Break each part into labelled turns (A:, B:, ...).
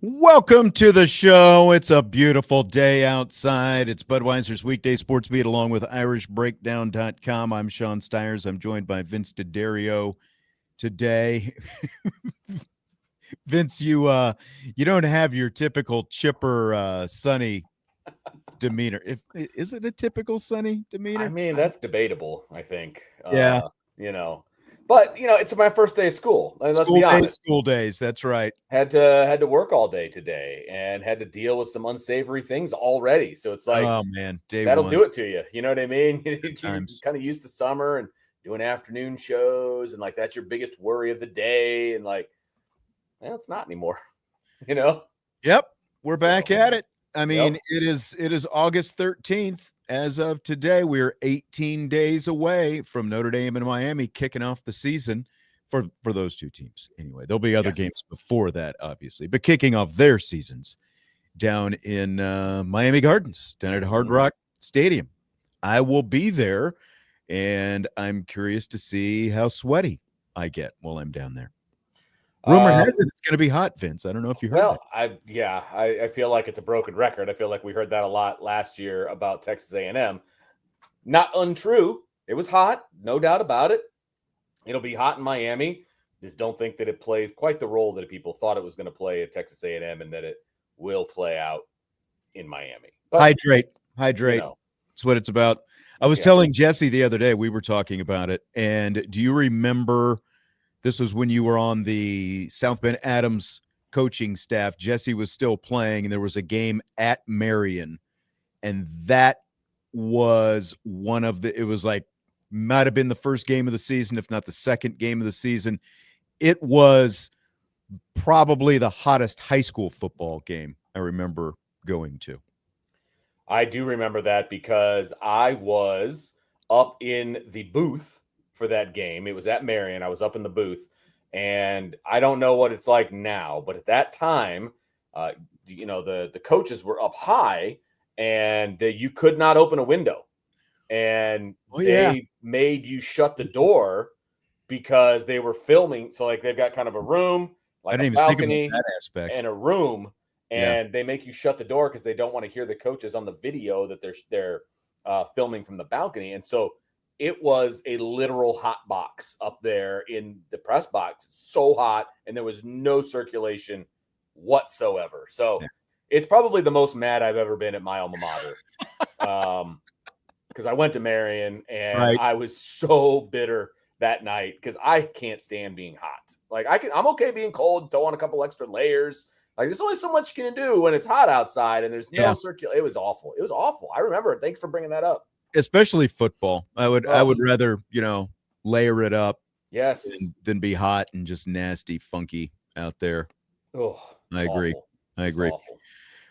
A: Welcome to the show. It's a beautiful day outside. It's Budweiser's weekday sports beat along with IrishBreakdown.com. I'm Sean Stiers. I'm joined by Vince DeDario today. Vince, you don't have your typical chipper, sunny demeanor. Is it a typical sunny demeanor?
B: I mean, that's debatable, I think.
A: Yeah.
B: But it's my first day of school. Let's be honest.
A: School days. That's right.
B: Had to work all day today and had to deal with some unsavory things already. So it's like,
A: oh man,
B: that'll do it to you. You know what I mean? You're
A: times.
B: kind of used to summer and doing afternoon shows, and like that's your biggest worry of the day. And like, well, it's not anymore.
A: Yep, we're back at it. I mean, it is August 13th. As of today, we're 18 days away from Notre Dame and Miami kicking off the season for those two teams. Anyway, there'll be other games before that, obviously, but kicking off their seasons down in Miami Gardens, down at Hard Rock Stadium. I will be there, and I'm curious to see how sweaty I get while I'm down there. Rumor has it it's going to be hot, Vince. I don't know if you heard that.
B: I feel like it's a broken record. I feel like we heard that a lot last year about Texas A&M. Not untrue. It was hot, no doubt about it. It'll be hot in Miami. Just don't think that it plays quite the role that people thought it was going to play at Texas A&M, and that it will play out in Miami. But,
A: hydrate. That's what it's about. I was telling Jesse the other day, we were talking about it, and do you remember – this was when you were on the South Bend Adams coaching staff. Jesse was still playing, and there was a game at Marion, and that was one of the – it was like might have been the first game of the season, if not the second game of the season. It was probably the hottest high school football game I remember going to.
B: I do remember that because I was up in the booth for that game. It was at Marion. I was up in the booth, and I don't know what it's like now, but at that time, the coaches were up high, and you could not open a window, and they made you shut the door because they were filming. So like they've got kind of a room, like a balcony,
A: that aspect,
B: and a room, and they make you shut the door because they don't want to hear the coaches on the video that they're filming from the balcony, and so. It was a literal hot box up there in the press box. So hot, and there was no circulation whatsoever. So it's probably the most mad I've ever been at my alma mater. Because I went to Marion, and I was so bitter that night because I can't stand being hot. Like I'm okay being cold, throw on a couple extra layers. Like there's only so much you can do when it's hot outside and there's no circulation. It was awful. It was awful. I remember it. Thanks for bringing that up.
A: Especially football. I would rather, layer it up than be hot and just nasty, funky out there.
B: Oh,
A: I agree.
B: Awful.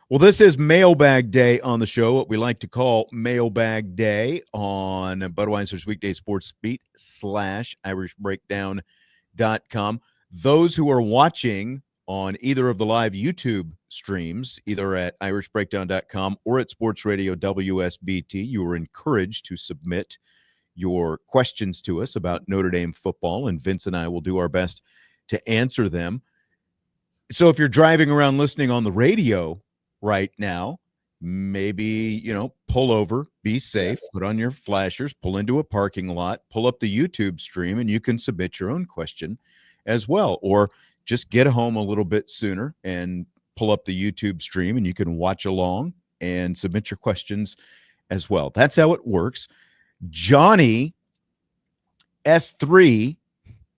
A: Well, this is Mailbag Day on the show, what we like to call Mailbag Day on Budweiser's weekday sports beat / IrishBreakdown.com. Those who are watching on either of the live YouTube streams, either at IrishBreakdown.com or at Sports Radio WSBT, you are encouraged to submit your questions to us about Notre Dame football, and Vince and I will do our best to answer them. So if you're driving around listening on the radio right now, maybe, pull over, be safe, put on your flashers, pull into a parking lot, pull up the YouTube stream, and you can submit your own question as well. Or just get home a little bit sooner and pull up the YouTube stream, and you can watch along and submit your questions as well. That's how it works. Johnny S3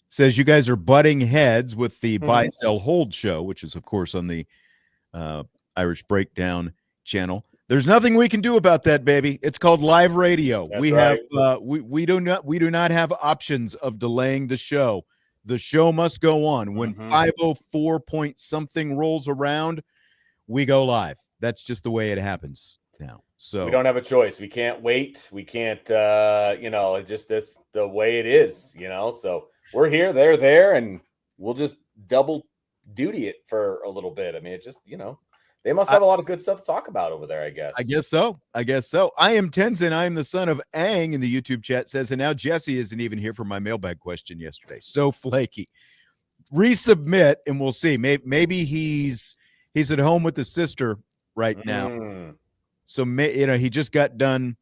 A: says you guys are butting heads with the Buy, Sell, Hold show, which is, of course, on the Irish Breakdown channel. There's nothing we can do about that, baby. It's called live radio.
B: That's
A: we
B: right.
A: have we do not have options of delaying the show. The show must go on. When 5:04 point something rolls around, we go live. That's just the way it happens now. So
B: we don't have a choice. We can't wait. We can't, it's just this the way it is, So we're here, they're there, and we'll just double duty it for a little bit. I mean, it just, they must have a lot of good stuff to talk about over there, I guess.
A: I guess so. I am Tenzin. I am the son of Aang in the YouTube chat says, and now Jesse isn't even here for my mailbag question yesterday. So flaky. Resubmit and we'll see. Maybe he's at home with his sister right now. So he just got done,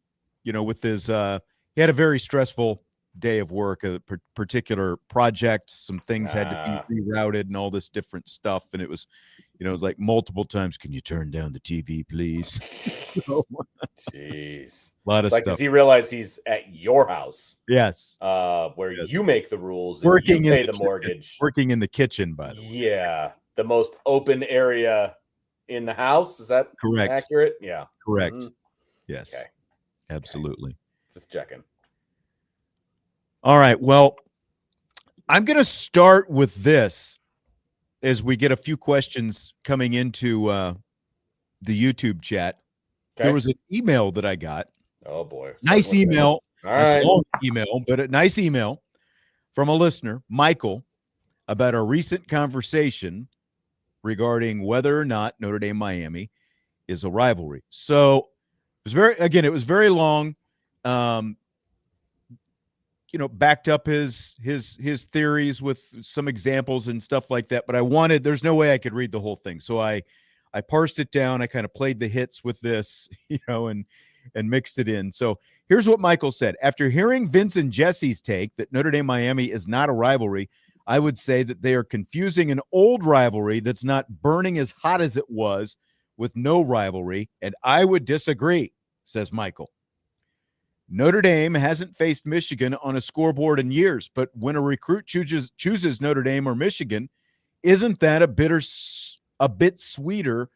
A: with his he had a very stressful day of work, a particular project, some things had to be rerouted and all this different stuff, and it was like multiple times, can you turn down the TV please?
B: Jeez,
A: a lot of stuff.
B: Does he realize he's at your house?
A: Yes.
B: Where you make the rules,
A: working
B: you pay
A: in
B: the mortgage,
A: working in the kitchen, by the way.
B: Yeah, the most open area in the house. Is that
A: correct?
B: Accurate? Yeah,
A: correct. Yes. Okay. Absolutely.
B: Just checking.
A: All right. Well, I'm going to start with this as we get a few questions coming into the YouTube chat. Okay. There was an email that I got.
B: Oh, boy.
A: Nice email.
B: All right.
A: Long email, but a nice email from a listener, Michael, about a recent conversation regarding whether or not Notre Dame Miami is a rivalry. So it was very long. Backed up his theories with some examples and stuff like that. But there's no way I could read the whole thing. So I parsed it down. I kind of played the hits with this, and mixed it in. So here's what Michael said. After hearing Vince and Jesse's take that Notre Dame Miami is not a rivalry, I would say that they are confusing an old rivalry that's not burning as hot as it was with no rivalry. And I would disagree, says Michael. Notre Dame hasn't faced Michigan on a scoreboard in years, but when a recruit chooses Notre Dame or Michigan, isn't that a bit sweeter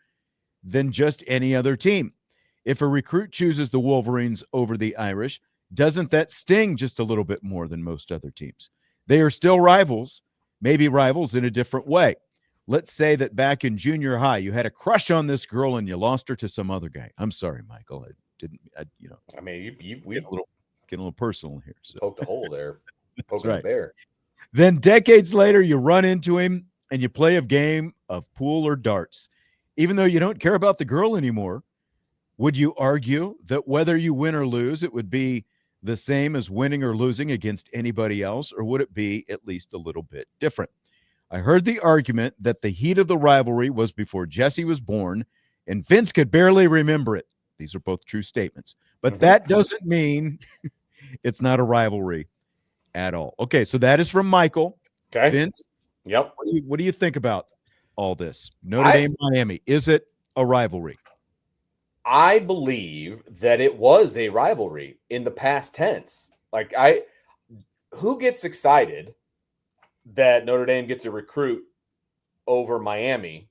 A: than just any other team? If a recruit chooses the Wolverines over the Irish, doesn't that sting just a little bit more than most other teams? They are still rivals, maybe rivals in a different way. Let's say that back in junior high, you had a crush on this girl and you lost her to some other guy. I'm sorry, Michael.
B: I mean, we
A: get a little personal here. So.
B: Poked a hole there. Poking a bear.
A: Then decades later, you run into him and you play a game of pool or darts. Even though you don't care about the girl anymore, would you argue that whether you win or lose, it would be the same as winning or losing against anybody else, or would it be at least a little bit different? I heard the argument that the heat of the rivalry was before Jesse was born, and Vince could barely remember it. These are both true statements, but that doesn't mean it's not a rivalry at all. Okay, so that is from Michael.
B: Okay.
A: Vince,
B: yep.
A: What do you think about all this? Notre Dame, Miami, is it a rivalry?
B: I believe that it was a rivalry in the past tense. Who gets excited that Notre Dame gets a recruit over Miami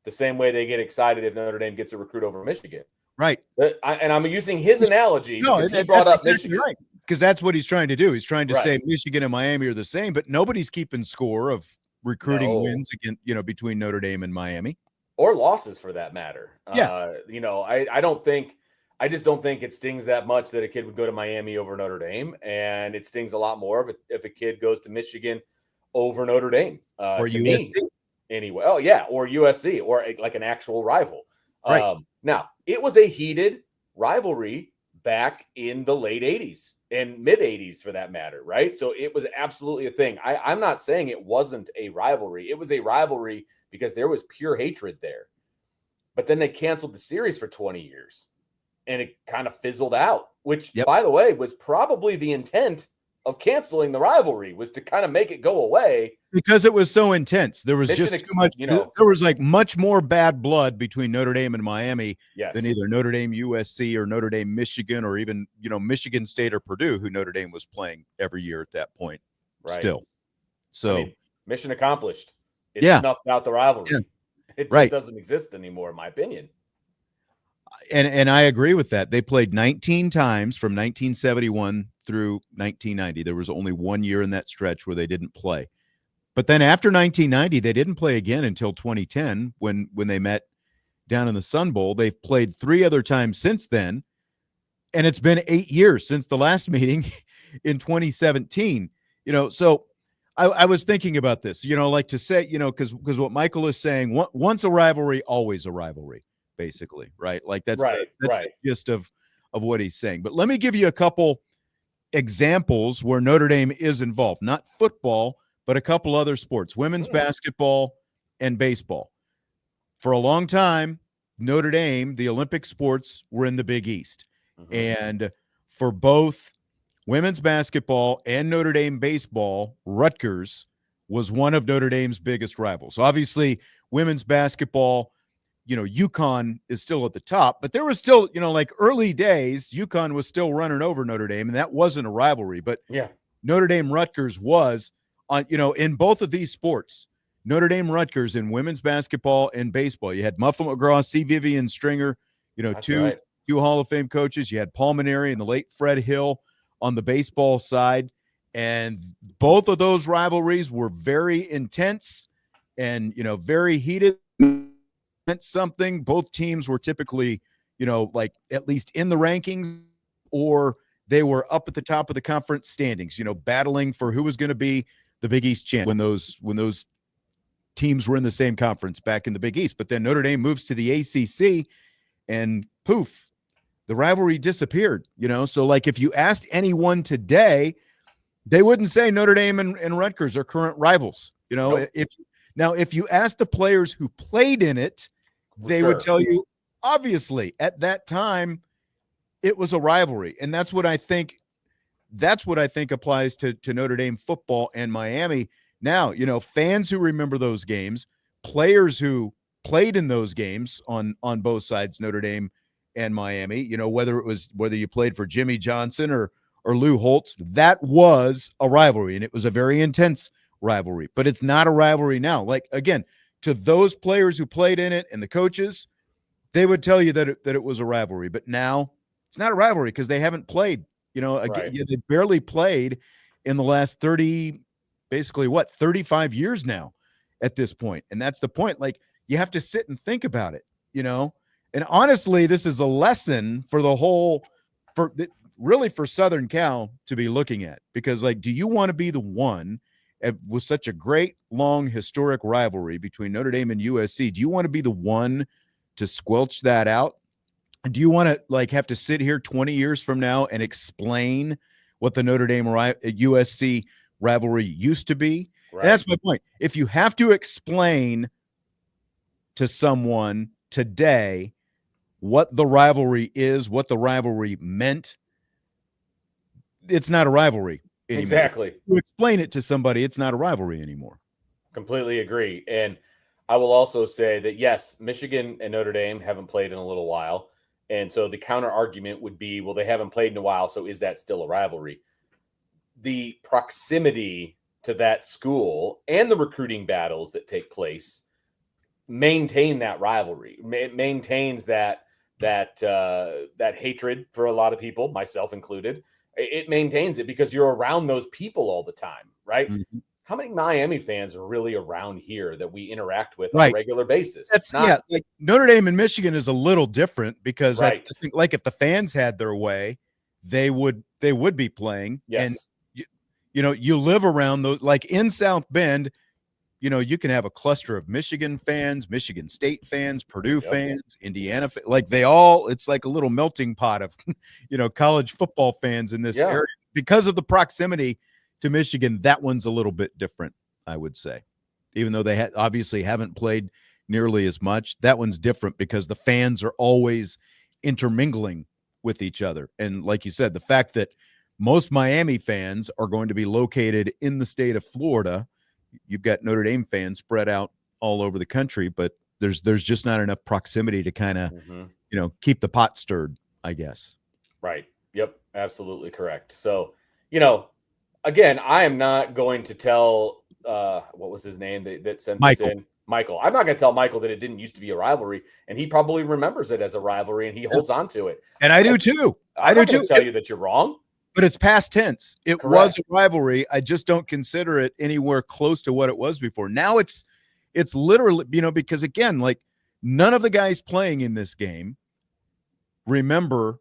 B: the same way they get excited if Notre Dame gets a recruit over Michigan?
A: Right.
B: And I'm using his analogy because he brought up Michigan.
A: Right. Because that's what he's trying to do. He's trying to say Michigan and Miami are the same, but nobody's keeping score of recruiting wins against, between Notre Dame and Miami.
B: Or losses for that matter.
A: Yeah.
B: I just don't think it stings that much that a kid would go to Miami over Notre Dame. And it stings a lot more if a kid goes to Michigan over Notre Dame.
A: Or USC.
B: Anyway. Oh, yeah. Or USC or like an actual rival.
A: Right.
B: Now, it was a heated rivalry back in the late 80s and mid 80s for that matter, right? So it was absolutely a thing. I'm not saying it wasn't a rivalry. It was a rivalry because there was pure hatred there. But then they canceled the series for 20 years and it kind of fizzled out, which, by the way, was probably the intent of canceling the rivalry, was to kind of make it go away.
A: Because it was so intense. There was just too much, there was like much more bad blood between Notre Dame and Miami than either Notre Dame USC or Notre Dame Michigan or even, Michigan State or Purdue, who Notre Dame was playing every year at that point still. So
B: mission accomplished. It snuffed out the rivalry. Yeah. It just doesn't exist anymore, in my opinion.
A: And I agree with that. They played 19 times from 1971 through 1990. There was only 1 year in that stretch where they didn't play. But then after 1990, they didn't play again until 2010 when they met down in the Sun Bowl. They've played 3 other times since then. And it's been 8 years since the last meeting in 2017. So I was thinking about this, like to say, because what Michael is saying, once a rivalry, always a rivalry, basically, right? Like that's
B: Right,
A: the gist of what he's saying. But let me give you a couple examples where Notre Dame is involved, not football, but a couple other sports, women's basketball and baseball. For a long time, Notre Dame, the Olympic sports, were in the Big East. And for both women's basketball and Notre Dame baseball, Rutgers was one of Notre Dame's biggest rivals. Obviously, women's basketball, UConn is still at the top, but there was still, like early days, UConn was still running over Notre Dame, and that wasn't a rivalry. But Notre Dame Rutgers was on, in both of these sports. Notre Dame Rutgers in women's basketball and baseball. You had Muffet McGraw, C. Vivian Stringer, two Hall of Fame coaches. You had Paul Maneri and the late Fred Hill on the baseball side. And both of those rivalries were very intense and, very heated. Meant something. Both teams were typically, like at least in the rankings, or they were up at the top of the conference standings, battling for who was going to be the Big East champ when those teams were in the same conference back in the Big East. But then Notre Dame moves to the ACC and poof, the rivalry disappeared, So like if you asked anyone today, they wouldn't say Notre Dame and Rutgers are current rivals.
B: Nope.
A: If you ask the players who played in it, they would tell you, obviously, at that time, it was a rivalry. And that's what I think applies to Notre Dame football and Miami. Now, fans who remember those games, players who played in those games on both sides, Notre Dame and Miami, whether you played for Jimmy Johnson or Lou Holtz, that was a rivalry, and it was a very intense rivalry. But it's not a rivalry now. Like, again, to those players who played in it and the coaches, they would tell you that it was a rivalry. But now it's not a rivalry because they haven't played. They barely played in the last 35 years now at this point. And that's the point. Like, you have to sit and think about it, And honestly, this is a lesson for for Southern Cal to be looking at, because, like, do you want to be the one with such a great, long, historic rivalry between Notre Dame and USC? Do you want to be the one to squelch that out? Do you want to have to sit here 20 years from now and explain what the Notre Dame USC rivalry used to be? Right. That's my point. If you have to explain to someone today what the rivalry is, what the rivalry meant, it's not a rivalry anymore.
B: Exactly.
A: To explain it to somebody, it's not a rivalry anymore.
B: Completely agree. And I will also say that, yes, Michigan and Notre Dame haven't played in a little while. And so the counter argument would be, well, they haven't played in a while, so is that still a rivalry? The proximity to that school and the recruiting battles that take place maintain that rivalry. It maintains that hatred for a lot of people, myself included. It maintains it because you're around those people all the time, right? Mm-hmm. How many Miami fans are really around here that we interact with on a regular basis?
A: It's not like Notre Dame and Michigan is a little different because I think, like, if the fans had their way, they would be playing.
B: Yes.
A: And you live around those, like in South Bend, you can have a cluster of Michigan fans, Michigan State fans, Purdue fans, Indiana, it's like a little melting pot of, college football fans in this area because of the proximity to Michigan. That one's a little bit different, I would say, even though they obviously haven't played nearly as much. That one's different because the fans are always intermingling with each other. And like you said, the fact that most Miami fans are going to be located in the state of Florida, you've got Notre Dame fans spread out all over the country, but there's just not enough proximity to kind of, keep the pot stirred, I guess.
B: Right. Yep. Absolutely correct. So, again, I am not going to tell, what was his name that sent this in? Michael. I'm not going to tell Michael that it didn't used to be a rivalry, and he probably remembers it as a rivalry, and he holds on to it.
A: And I do too.
B: I do too. Tell you that you're wrong.
A: But it's past tense. It was a rivalry. I just don't consider it anywhere close to what it was before. Now it's literally, because again, like, none of the guys playing in this game remember,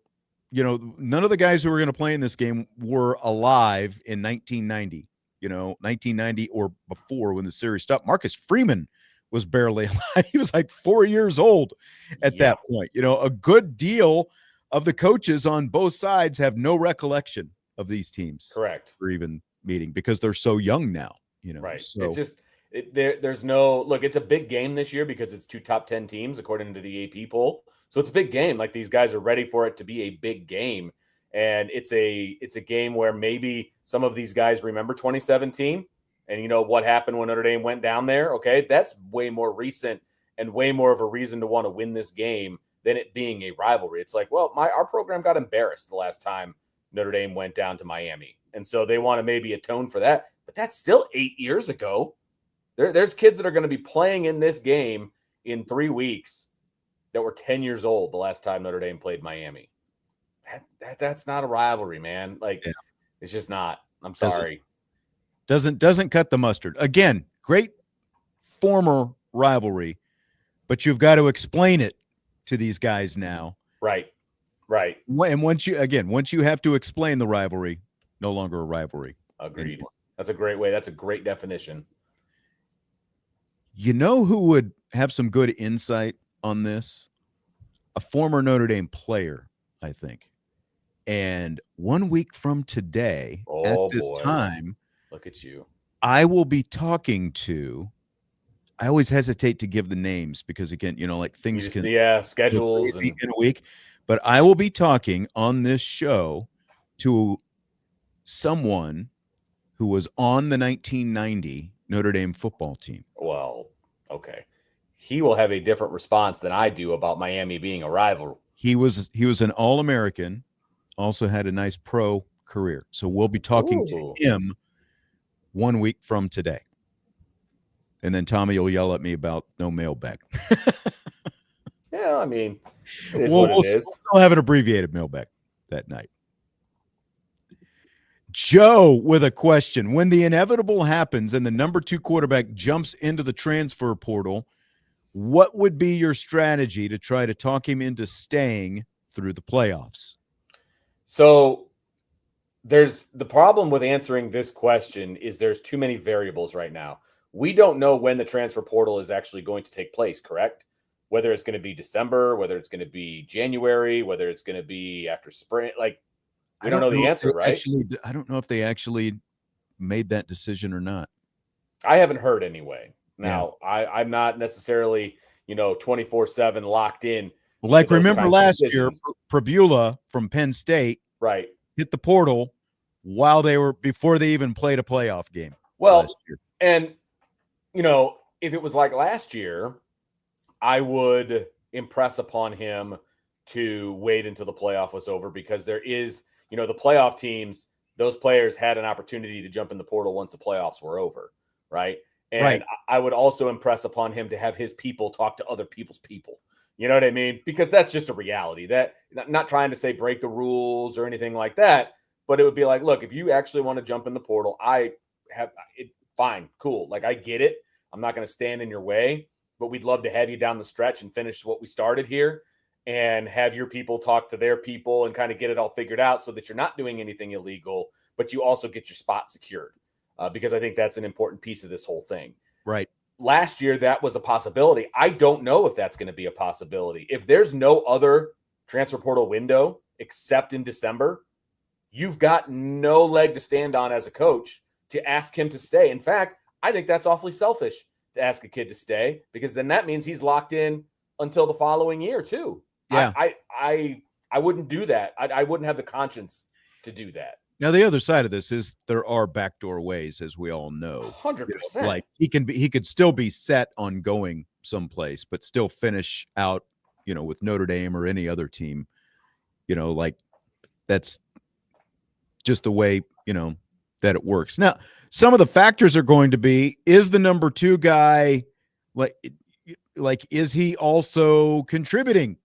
A: none of the guys who were going to play in this game were alive in 1990 1990 or before when the series stopped. Marcus Freeman was barely alive. He was like 4 years old at that point. A good deal of the coaches on both sides have no recollection of these teams.
B: Correct.
A: Or even meeting because they're so young now,
B: Right.
A: So
B: it's just there's no look. It's a big game this year because it's 2 top 10 teams according to the AP poll. So it's a big game. Like, these guys are ready for it to be a big game, and it's a game where maybe some of these guys remember 2017 and what happened when Notre Dame went down there. Okay, that's way more recent and way more of a reason to want to win this game than it being a rivalry. It's like, well, our program got embarrassed the last time Notre Dame went down to Miami, and so they want to maybe atone for that. But that's still 8 years ago. There's kids that are going to be playing in this game in 3 weeks that were 10 years old the last time Notre Dame played Miami. That's not a rivalry, man. It's just not. I'm sorry.
A: Doesn't cut the mustard. Again, great former rivalry, but you've got to explain it to these guys now.
B: Right.
A: And once you have to explain the rivalry, no longer a rivalry.
B: Agreed.
A: Anymore.
B: That's a great way. That's a great definition.
A: You know who would have some good insight on this? A former Notre Dame player, I think. And 1 week from today, at this time,
B: look at you.
A: I will be talking to. I always hesitate to give the names because, again, things can
B: schedules
A: in a week. But I will be talking on this show to someone who was on the 1990 Notre Dame football team.
B: Well, okay. He will have a different response than I do about Miami being a rival.
A: He was an All-American, also had a nice pro career. So we'll be talking to him 1 week from today. And then Tommy will yell at me about no mailbag.
B: Yeah, I mean, it is what it is.
A: We'll have an abbreviated mailbag that night. Joe with a question. When the inevitable happens and the number 2 quarterback jumps into the transfer portal, what would be your strategy to try to talk him into staying through the playoffs?
B: So there's the problem with answering this question is there's too many variables right now. We don't know when the transfer portal is actually going to take place, correct? Whether it's going to be December, whether it's going to be January, whether it's going to be after spring. We don't know the answer, right?
A: I don't know if they actually made that decision or not.
B: I haven't heard anyway. Now, yeah. I'm not necessarily, 24/7 locked in.
A: Well, remember last year, Prabula from Penn State hit the portal before they even played a playoff game.
B: Well, and, if it was like last year, I would impress upon him to wait until the playoff was over because there is, the playoff teams, those players had an opportunity to jump in the portal once the playoffs were over, right? And I would also impress upon him to have his people talk to other people's people. You know what I mean? Because that's just a reality. That not trying to say break the rules or anything like that, but it would be like, look, if you actually want to jump in the portal, I have it. Fine, cool. I get it. I'm not going to stand in your way, but we'd love to have you down the stretch and finish what we started here and have your people talk to their people and kind of get it all figured out so that you're not doing anything illegal, but you also get your spot secured because I think that's an important piece of this whole thing.
A: Right.
B: Last year, that was a possibility. I don't know if that's going to be a possibility. If there's no other transfer portal window except in December, you've got no leg to stand on as a coach to ask him to stay. In fact, I think that's awfully selfish to ask a kid to stay because then that means he's locked in until the following year too.
A: Yeah.
B: I wouldn't do that. I wouldn't have the conscience to do that.
A: Now, the other side of this is there are backdoor ways, as we all know.
B: 100%.
A: He could still be set on going someplace, but still finish out, with Notre Dame or any other team. That's just the way, that it works. Now, some of the factors are going to be, is the number 2 guy, is he also contributing?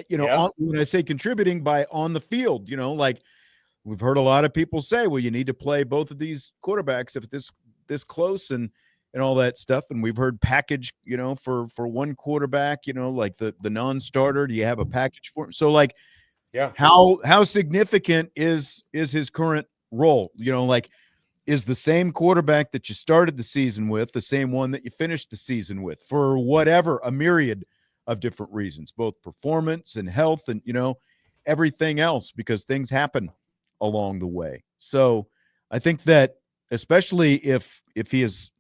A: When I say contributing by on the field, we've heard a lot of people say, well, you need to play both of these quarterbacks if it's this close and all that stuff. And we've heard package, for one quarterback, the non-starter, do you have a package for him? So how significant is his current role? is the same quarterback that you started the season with, the same one that you finished the season with, for whatever, a myriad of different reasons, both performance and health and, everything else, because things happen along the way. So I think that especially if he has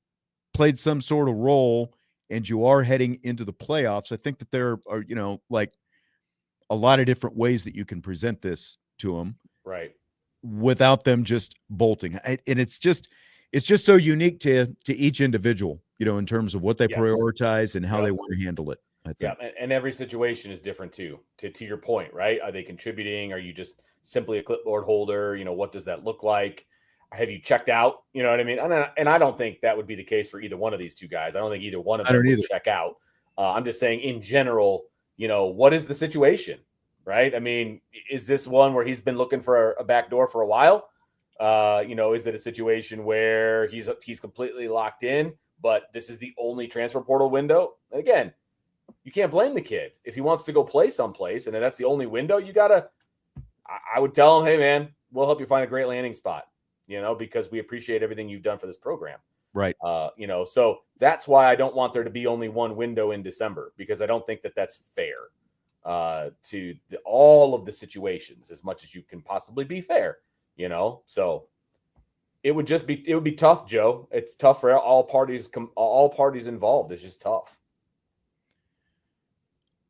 A: played some sort of role and you are heading into the playoffs, I think that there are, like a lot of different ways that you can present this to them.
B: Right.
A: Without them just bolting. And it's just so unique to each individual, in terms of what they prioritize and how they want to handle it. I think.
B: Yeah, and every situation is different too. To your point, right? Are they contributing? Are you just simply a clipboard holder? What does that look like? Have you checked out? You know what I mean? And I don't think that would be the case for either one of these two guys. I don't think either one of them would check out. I'm just saying in general, what is the situation? Right? I mean, is this one where he's been looking for a back door for a while? Is it a situation where he's completely locked in, but this is the only transfer portal window? Again, you can't blame the kid. If he wants to go play someplace and that's the only window, I would tell him, hey man, we'll help you find a great landing spot, because we appreciate everything you've done for this program.
A: Right.
B: So that's why I don't want there to be only one window in December, because I don't think that that's fair to all of the situations as much as you can possibly be fair, so it would be tough, Joe. It's tough for all parties involved. It's just tough.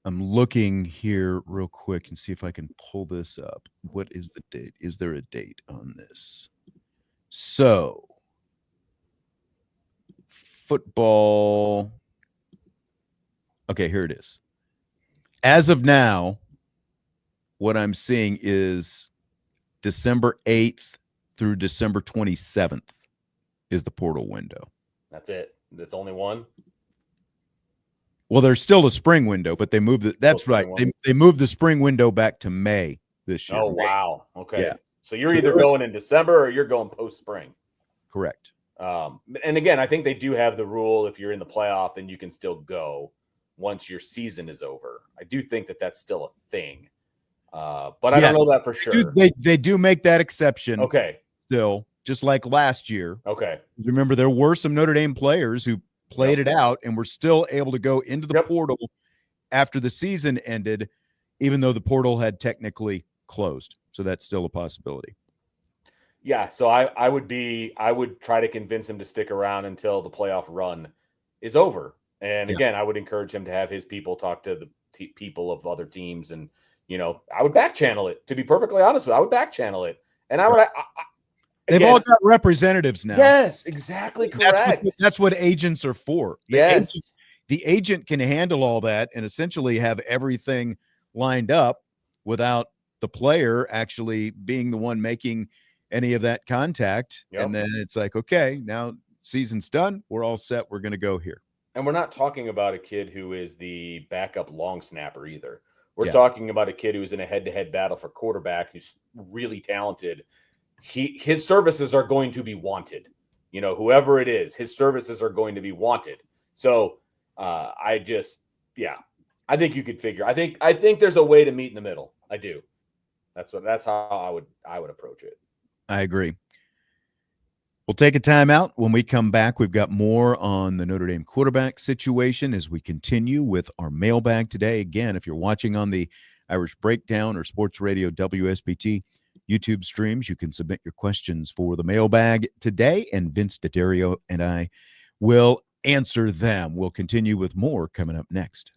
A: I'm looking here real quick and see if I can pull this up. What is the date? Is there a date on this? So, football. Okay, here it is. As of now, what I'm seeing is December 8th through December 27th is the portal window.
B: That's it. That's only one.
A: Well, there's still a spring window, but they moved it. That's right. They moved the spring window back to May this year.
B: Oh, wow. Okay.
A: Yeah.
B: So you're either going in December or you're going post-spring.
A: Correct.
B: And again, I think they do have the rule, if you're in the playoff, then you can still go once your season is over. I do think that that's still a thing. But I don't know that for sure.
A: They do make that exception.
B: Okay.
A: Still, just like last year.
B: Okay.
A: Remember, there were some Notre Dame players who played it out and were still able to go into the portal after the season ended, even though the portal had technically closed. So that's still a possibility.
B: Yeah. So I would try to convince him to stick around until the playoff run is over. And again, I would encourage him to have his people talk to the people of other teams. And, I would back channel it, to be perfectly honest with you. I would back channel it. And I would,
A: they've all got representatives now.
B: Yes, exactly correct.
A: That's what agents are for. The agent can handle all that and essentially have everything lined up without the player actually being the one making any of that contact. And then it's like, okay, now season's done. We're all set. We're going to go here.
B: And we're not talking about a kid who is the backup long snapper either. We're talking about a kid who's in a head-to-head battle for quarterback, who's really talented. His services are going to be wanted. Whoever it is, his services are going to be wanted. So I think you could figure. I think there's a way to meet in the middle. I do. That's how I would approach it.
A: I agree. We'll take a timeout. When we come back, we've got more on the Notre Dame quarterback situation as we continue with our mailbag today. Again, if you're watching on the Irish Breakdown or Sports Radio WSBT YouTube streams, you can submit your questions for the mailbag today, and Vince DeDario and I will answer them. We'll continue with more coming up next.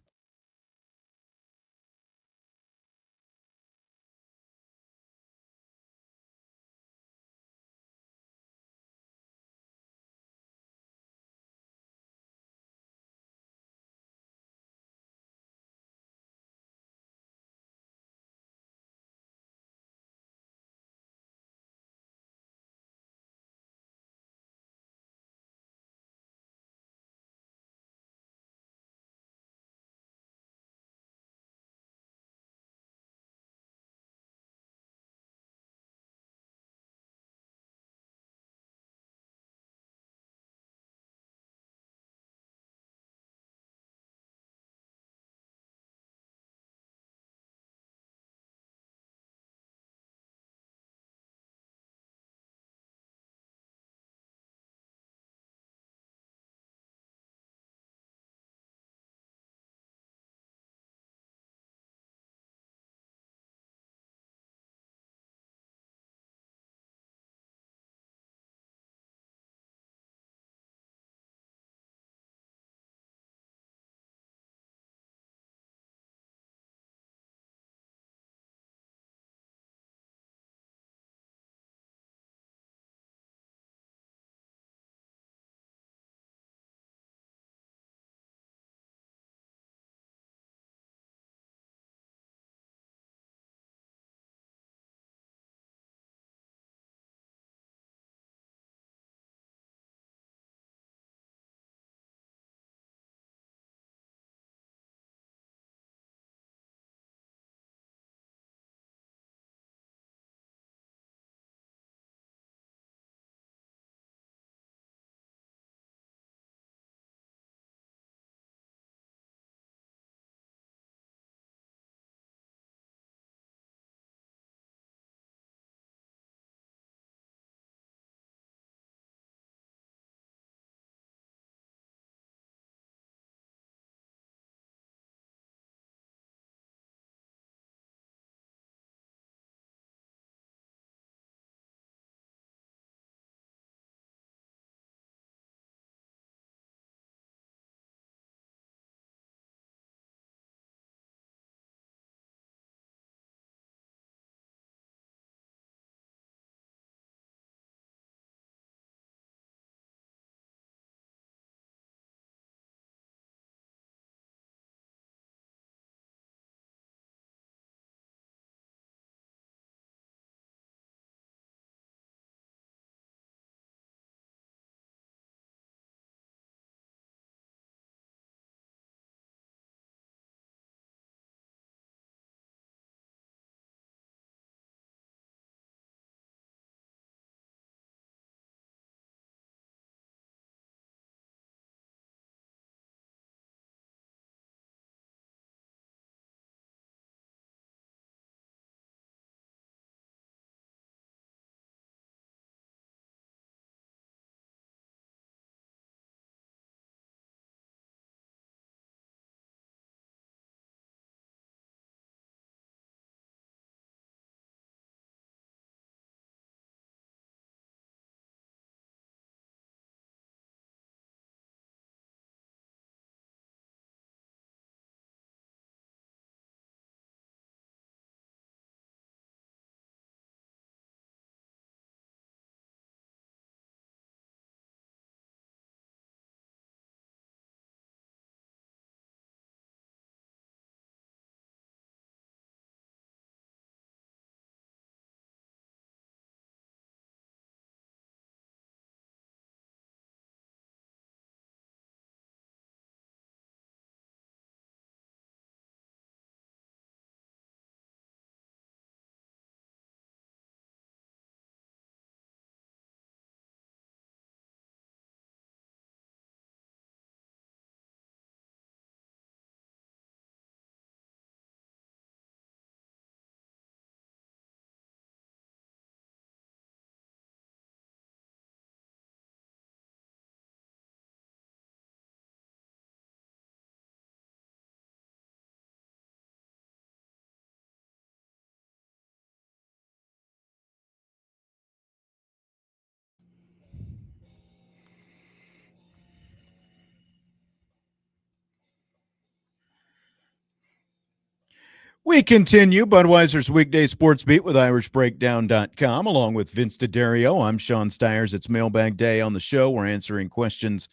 A: We continue Budweiser's weekday sports beat with IrishBreakdown.com, along with Vince DeDario. I'm Sean Stiers. It's Mailbag Day on the show. We're answering questions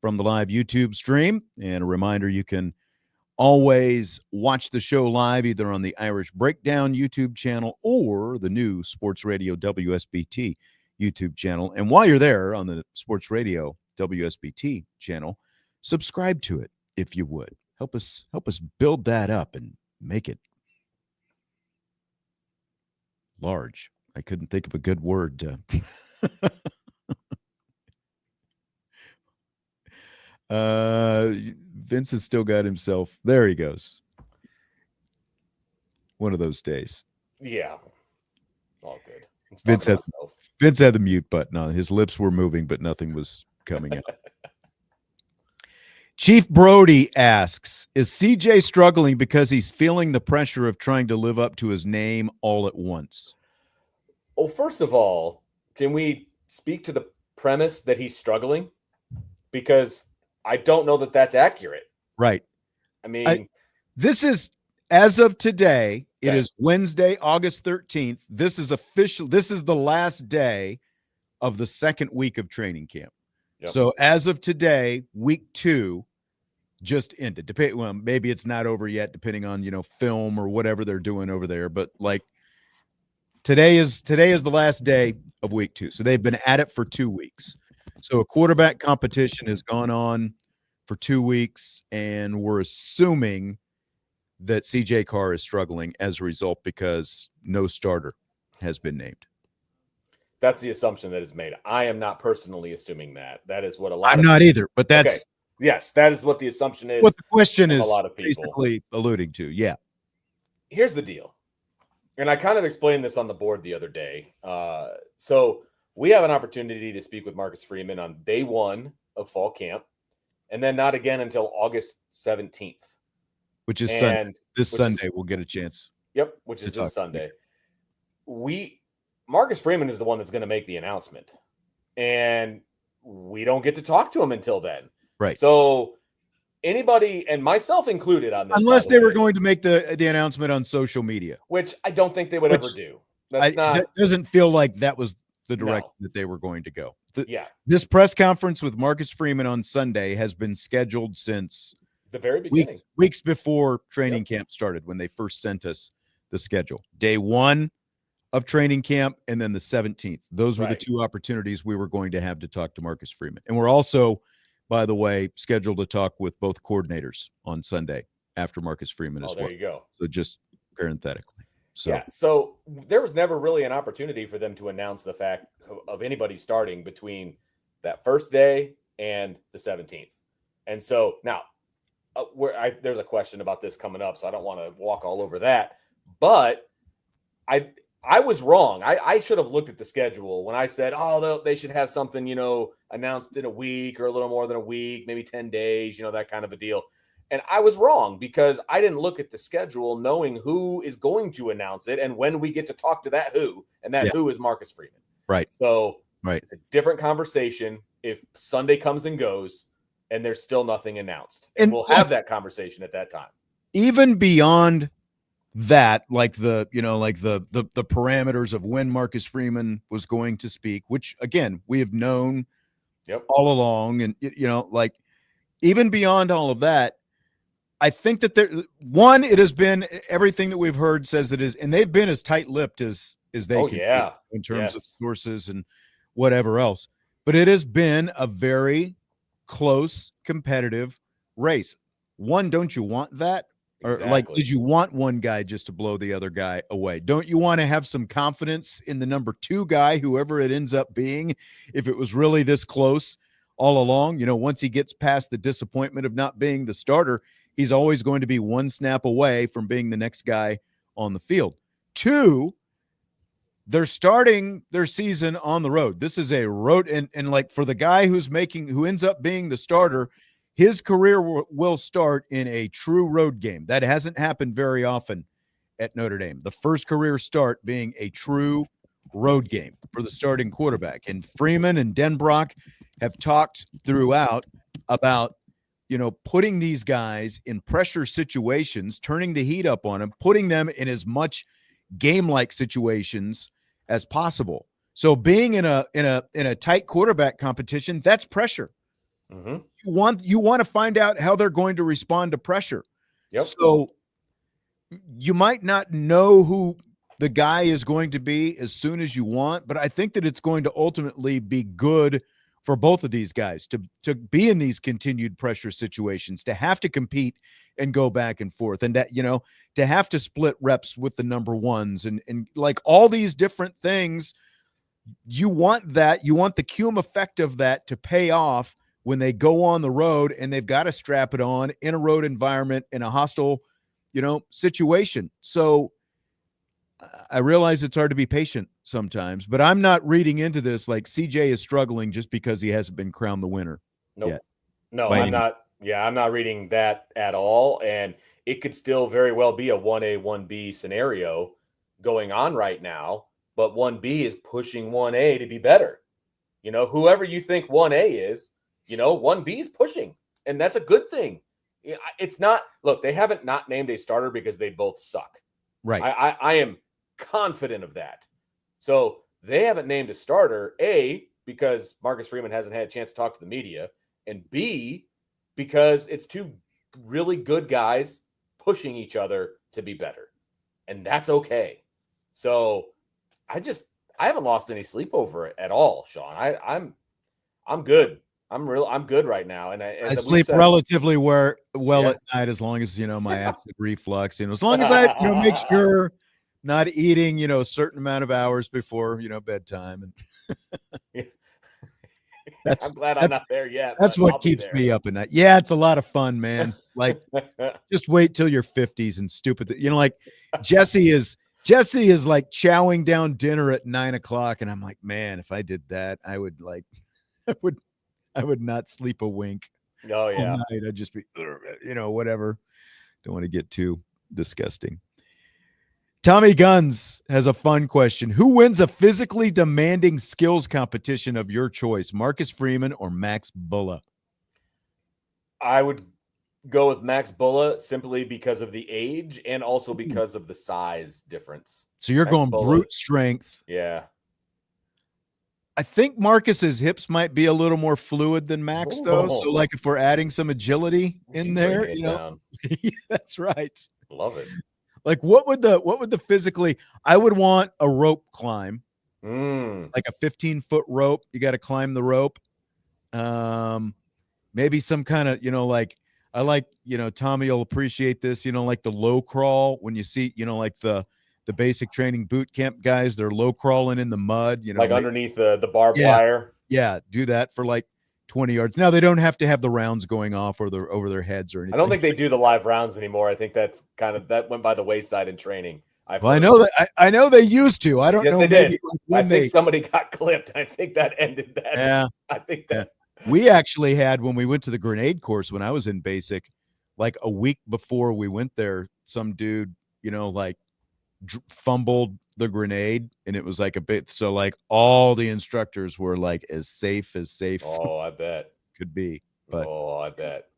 A: from the live YouTube stream. And a reminder, you can always watch the show live either on the Irish Breakdown YouTube channel or the new Sports Radio WSBT YouTube channel. And while you're there on the Sports Radio WSBT channel, subscribe to it if you would. Help us build that up and make it large. I couldn't think of a good word. Vince has still got himself. There he goes. One of those days.
B: Yeah. All good.
A: Vince had the mute button on. His lips were moving, but nothing was coming out. Chief Brody asks, is CJ struggling because he's feeling the pressure of trying to live up to his name all at once?
B: Well, first of all, can we speak to the premise that he's struggling? Because I don't know that that's accurate.
A: Right.
B: I mean,
A: this is, as of today, it
B: Okay.
A: is Wednesday, August 13th. This is official. This is the last day of the second week of training camp.
B: Yep.
A: So as of today, week 2 just ended. Well, maybe it's not over yet, depending on, film or whatever they're doing over there. But like today is the last day of week 2. So they've been at it for 2 weeks. So a quarterback competition has gone on for 2 weeks, and we're assuming that CJ Carr is struggling as a result because no starter has been named.
B: that's the assumption that is made. I am not personally assuming that. That is what a lot
A: I'm
B: of
A: not either, but that's
B: Okay. Yes, that is what the assumption is.
A: what the question
B: from
A: is
B: a lot of people.
A: basically alluding to. Yeah.
B: Here's the deal. And I kind of explained this on the board the other day. So we have an opportunity to speak with Marcus Freeman on day 1 of fall camp, and then not again until August 17th.
A: Which is
B: And
A: Sunday. We'll get a chance.
B: Yep, which is
A: to talk
B: this Sunday. Marcus Freeman is the one that's going to make the announcement, and we don't get to talk to him until then.
A: Right.
B: So anybody, and myself included on this,
A: Unless
B: by the
A: they were
B: way,
A: going to make the announcement on social media.
B: which I don't think they would ever do.
A: That doesn't feel like that was the direction
B: No.
A: that they were going to go.
B: Yeah,
A: This press conference with Marcus Freeman on Sunday has been scheduled since
B: the very beginning.
A: weeks before training camp started, when they first sent us the schedule. Day 1 of training camp, and then the 17th. Those were the
B: Right.
A: 2 opportunities we were going to have to talk to Marcus Freeman. And we're also, by the way, scheduled to talk with both coordinators on Sunday after Marcus Freeman as
B: There
A: well.
B: you go.
A: So just parenthetically. So
B: Yeah, so there was never really an opportunity for them to announce the fact of anybody starting between that first day and the 17th. And so now, there's a question about this coming up, so I don't want to walk all over that. But I was wrong. I should have looked at the schedule when I said, they should have something, announced in a week or a little more than a week, maybe 10 days, that kind of a deal. And I was wrong because I didn't look at the schedule knowing who is going to announce it and when we get to talk to that who, and that who is Marcus Freeman.
A: Right.
B: So
A: right.
B: It's a different conversation if Sunday comes and goes and there's still nothing announced. And we'll have that conversation at that time.
A: Even beyond that, like the parameters of when Marcus Freeman was going to speak, which again we have known all along, and even beyond all of that, I think that it has been everything that we've heard says it is, and they've been as tight-lipped as they can be in terms of sources and whatever else. But it has been a very close, competitive race. One, don't you want that? Or did you want one guy just to blow the other guy away? Don't you want to have some confidence in the number 2 guy, whoever it ends up being, if it was really this close all along? Once he gets past the disappointment of not being the starter, he's always going to be one snap away from being the next guy on the field. 2, they're starting their season on the road. This is a road, and like for the guy who ends up being the starter, his career will start in a true road game. That hasn't happened very often at Notre Dame. The first career start being a true road game for the starting quarterback. And Freeman and Denbrock have talked throughout about putting these guys in pressure situations, turning the heat up on them, putting them in as much game-like situations as possible. So being in a tight quarterback competition, that's pressure.
B: Mm-hmm.
A: You want to find out how they're going to respond to pressure.
B: Yep.
A: So you might not know who the guy is going to be as soon as you want, but I think that it's going to ultimately be good for both of these guys to be in these continued pressure situations, to have to compete and go back and forth, and that, to have to split reps with the number ones and like all these different things. You want the cum effect of that to pay off when they go on the road and they've got to strap it on in a road environment, in a hostile, situation. So I realize it's hard to be patient sometimes, but I'm not reading into this like CJ is struggling just because he hasn't been crowned the winner.
B: Nope.
A: Yet.
B: No, I'm not. Yeah, I'm not reading that at all. And it could still very well be a 1A, 1B scenario going on right now. But 1B is pushing 1A to be better. Whoever you think 1A is, 1B is pushing. And that's a good thing. It's not, look, they haven't not named a starter because they both suck.
A: Right.
B: I am confident of that. So they haven't named a starter, A, because Marcus Freeman hasn't had a chance to talk to the media, and B, because it's two really good guys pushing each other to be better. And that's okay. So I haven't lost any sleep over it at all, Sean. I'm good. I'm good right now. And
A: I sleep relatively well at night, as long as, my acid reflux, as long as I, make sure not eating, a certain amount of hours before, bedtime. And
B: I'm glad I'm not there yet.
A: That's what keeps me up at night. Yeah, it's a lot of fun, man. Like, just wait till your 50s and stupid. Like Jesse is like chowing down dinner at 9:00, and I'm like, man, if I did that, I would not sleep a wink.
B: Oh yeah,
A: I'd just be, whatever. Don't want to get too disgusting. Tommy Guns has a fun question. Who wins a physically demanding skills competition of your choice, Marcus Freeman or Max Bulla?
B: I would go with Max Bulla simply because of the age and also because of the size difference.
A: So you're going brute strength.
B: Yeah.
A: I think Marcus's hips might be a little more fluid than Max, though. So, like, if we're adding some agility in there, that's right.
B: Love it.
A: Like, what would the physically? I would want a rope climb, like a 15-foot rope. You got to climb the rope. Maybe some kind of, like, I like, Tommy will appreciate this. Like the low crawl when you see, like the basic training boot camp guys, they're low crawling in the mud,
B: like underneath the barbed wire.
A: Yeah, do that for like 20 yards. Now they don't have to have the rounds going off or over their heads or anything.
B: I don't think they do the live rounds anymore. I think that went by the wayside in training.
A: I know that. I know they used to. I don't know.
B: Yes, they did. I think somebody got clipped. I think that ended that.
A: Yeah.
B: I think that.
A: We actually had, when we went to the grenade course when I was in basic, like a week before we went there, some dude, like fumbled the grenade, and it was like a bit. So like all the instructors were like as safe.
B: Oh, I bet
A: could be. But
B: I bet.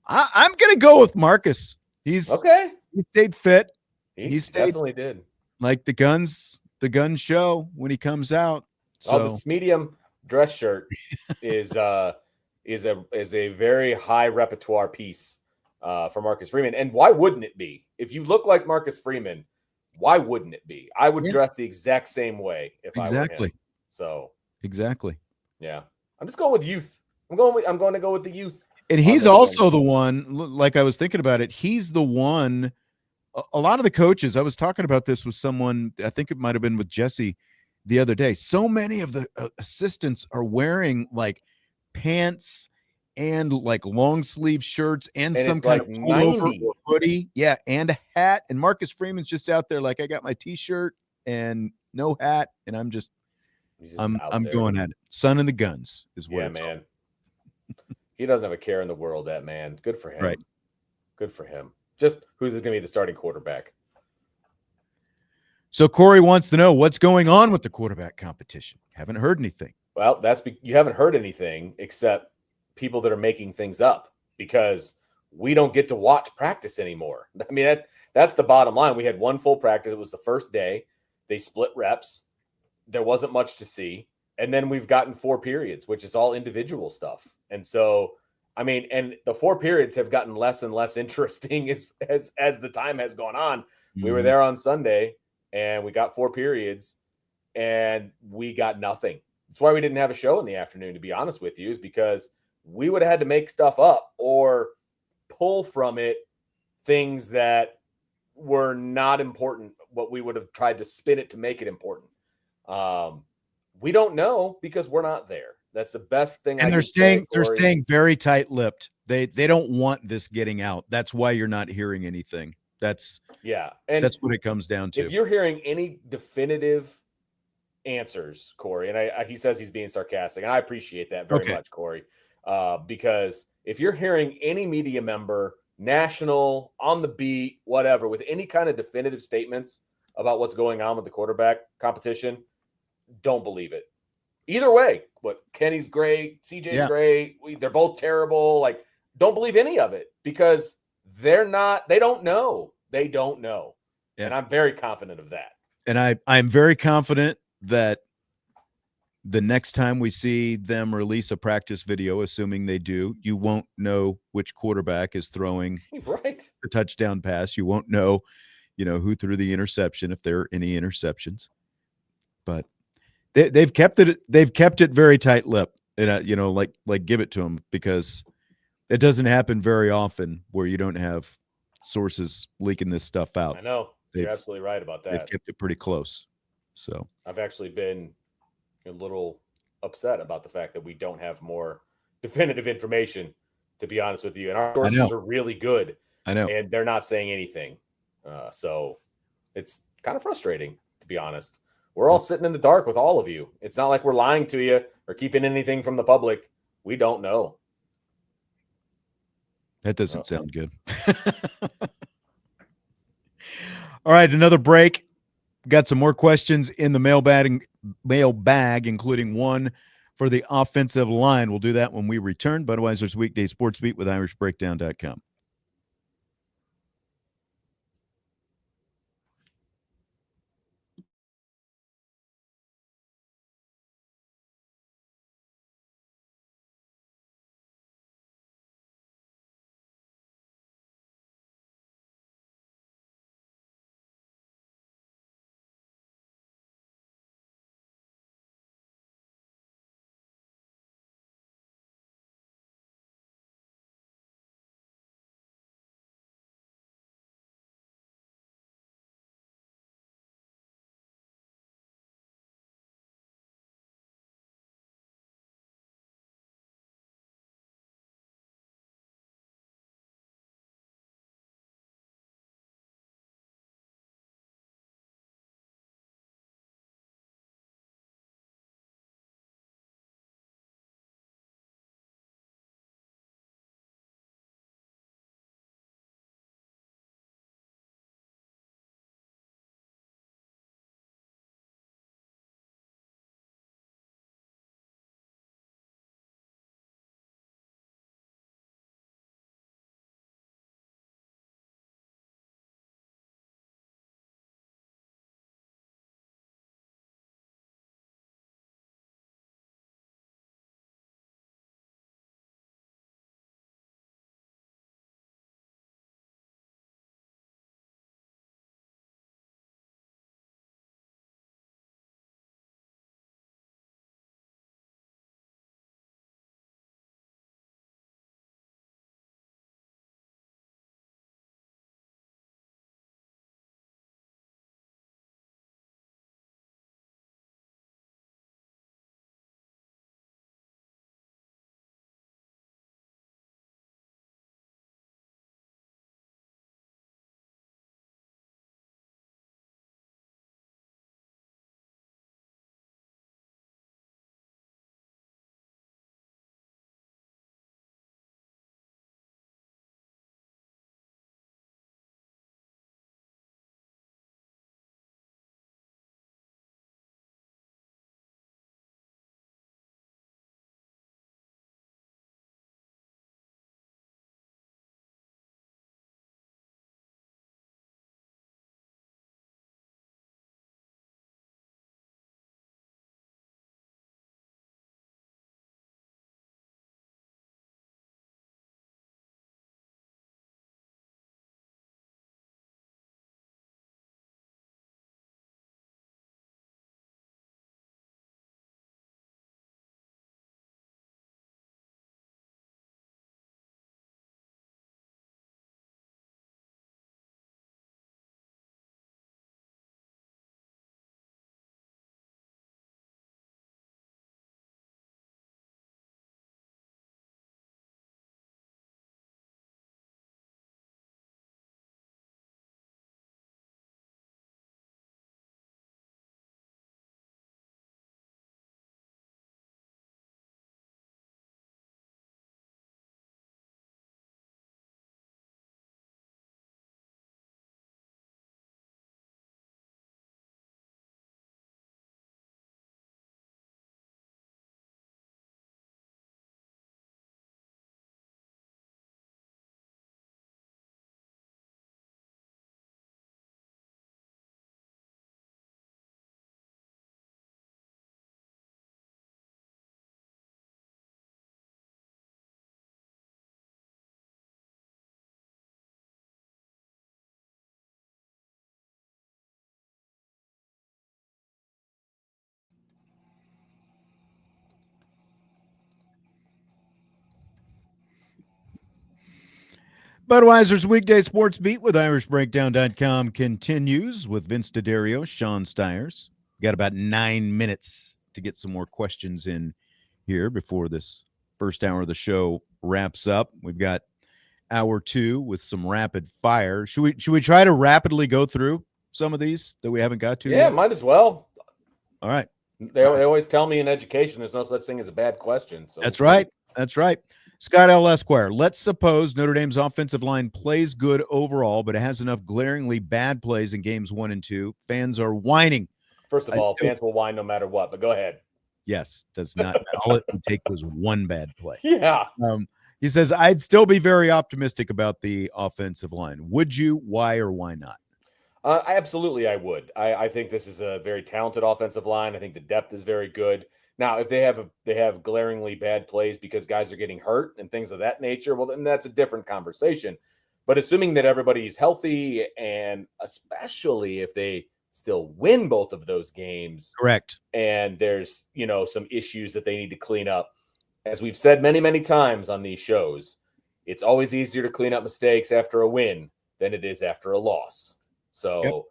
A: I'm gonna go with Marcus. He's
B: okay.
A: He stayed fit.
B: He definitely did.
A: Like the gun show when he comes out. So
B: this medium dress shirt is a very high repertoire piece for Marcus Freeman. And why wouldn't it be? If you look like Marcus Freeman, why wouldn't it be? I would dress the exact same way if I were him. So exactly. Yeah. I'm just going with youth. I'm going to go with the youth.
A: And he's also the one, like I was thinking about it, he's the one. A lot of the coaches, I was talking about this with someone, I think it might have been with Jesse the other day. So many of the assistants are wearing like pants and like long sleeve shirts and some kind of pullover or hoodie. Yeah. And a hat. And Marcus Freeman's just out there like, I got my t-shirt and no hat. And I'm going at it. Son of the guns is what it's
B: man. He doesn't have a care in the world, that man. Good for him.
A: Right.
B: Good for him. Just who's going to be the starting quarterback?
A: So Corey wants to know what's going on with the quarterback competition. Haven't heard anything.
B: Well, you haven't heard anything except people that are making things up. because we don't get to watch practice anymore. I mean, that's the bottom line. We had one full practice. It was the first day. They split reps. There wasn't much to see. And then we've gotten 4 periods, which is all individual stuff. And so, I mean, and the 4 periods have gotten less and less interesting as the time has gone on. Mm-hmm. We were there on Sunday and we got 4 periods and we got nothing. That's why we didn't have a show in the afternoon, to be honest with you, is because we would have had to make stuff up or pull from it things that were not important, what we would have tried to spin it to make it important. We don't know because we're not there. That's the best thing.
A: And they're staying very tight-lipped. They don't want this getting out. That's why you're not hearing anything. That's
B: that's
A: what it comes down to.
B: If you're hearing any definitive answers, Corey, and he says he's being sarcastic, and I appreciate that very much, Corey, because if you're hearing any media member, national, on the beat, whatever, with any kind of definitive statements about what's going on with the quarterback competition, don't believe it. Either way, what Kenny's great, CJ's great, they're both terrible. Like, don't believe any of it because they don't know. They don't know. Yeah. And I'm very confident of that.
A: And I'm very confident that the next time we see them release a practice video, assuming they do, you won't know which quarterback is throwing
B: the
A: touchdown pass. You won't know, who threw the interception, if there are any interceptions. But they've kept it very tight-lipped, and like give it to them, because it doesn't happen very often where you don't have sources leaking this stuff out.
B: I know. You're absolutely right about that.
A: They've kept it pretty close. So
B: I've actually been a little upset about the fact that we don't have more definitive information, to be honest with you. And our sources are really good.
A: I know.
B: And they're not saying anything. So it's kind of frustrating, to be honest. We're all sitting in the dark with all of you. It's not like we're lying to you or keeping anything from the public. We don't know.
A: That doesn't sound good. All right, another break. Got some more questions in the mailbag, including one for the offensive line. We'll do that when we return. Budweiser's Weekday Sports Beat with IrishBreakdown.com. Budweiser's weekday sports beat with IrishBreakdown.com continues with Vince DeDario, Sean Stiers. Got about 9 minutes to get some more questions in here before this first hour of the show wraps up. We've got hour 2 with some rapid fire. Should we try to rapidly go through some of these that we haven't got to
B: Yeah,
A: yet?
B: might as well.
A: All right.
B: They always tell me in education there's no such thing as a bad question. So
A: That's right. That's right. Scott L. Esquire, let's suppose Notre Dame's offensive line plays good overall, but it has enough glaringly bad plays in games 1 and 2. Fans are whining.
B: First of all, fans will whine no matter what, but go ahead.
A: Yes, does not. All it would take was one bad play.
B: Yeah.
A: He says, I'd still be very optimistic about the offensive line. Would you? Why or why not?
B: Absolutely, I would. I think this is a very talented offensive line. I think the depth is very good. Now, if they have glaringly bad plays because guys are getting hurt and things of that nature, well, then that's a different conversation. But assuming that everybody's healthy, and especially if they still win both of those games,
A: correct,
B: and there's some issues that they need to clean up, as we've said many, many times on these shows, it's always easier to clean up mistakes after a win than it is after a loss. So yep.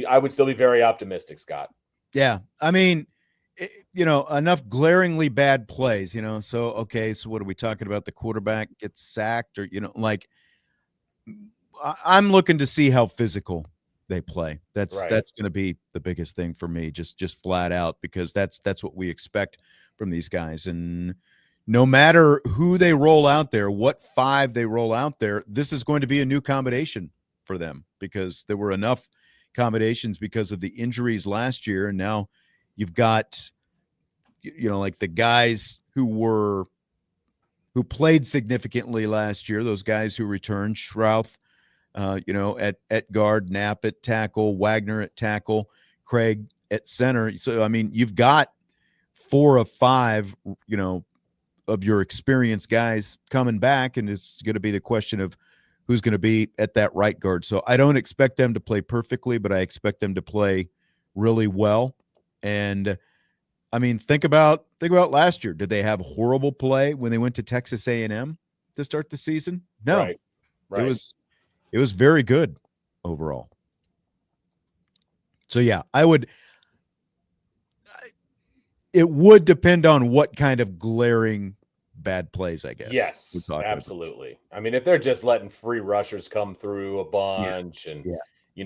B: I would still be very optimistic, Scott.
A: Yeah, I mean, enough glaringly bad plays, so, okay, so what are we talking about? The quarterback gets sacked or, I'm looking to see how physical they play. That's going to be the biggest thing for me, just flat out, because that's what we expect from these guys. And no matter who they roll out there, what 5 they roll out there, this is going to be a new combination for them, because there were enough combinations because of the injuries last year. And now you've got, like the guys who played significantly last year, those guys who returned, Schrouth, at guard, Knapp at tackle, Wagner at tackle, Craig at center. So, I mean, you've got 4 of 5, of your experienced guys coming back, and it's going to be the question of who's going to be at that right guard. So I don't expect them to play perfectly, but I expect them to play really well. And I mean, think about last year. Did they have horrible play when they went to Texas A&M to start the season? No,
B: right.
A: It was very good overall. So yeah, it would depend on what kind of glaring bad plays, I guess.
B: Yes, absolutely. I mean, if they're just letting free rushers come through a bunch and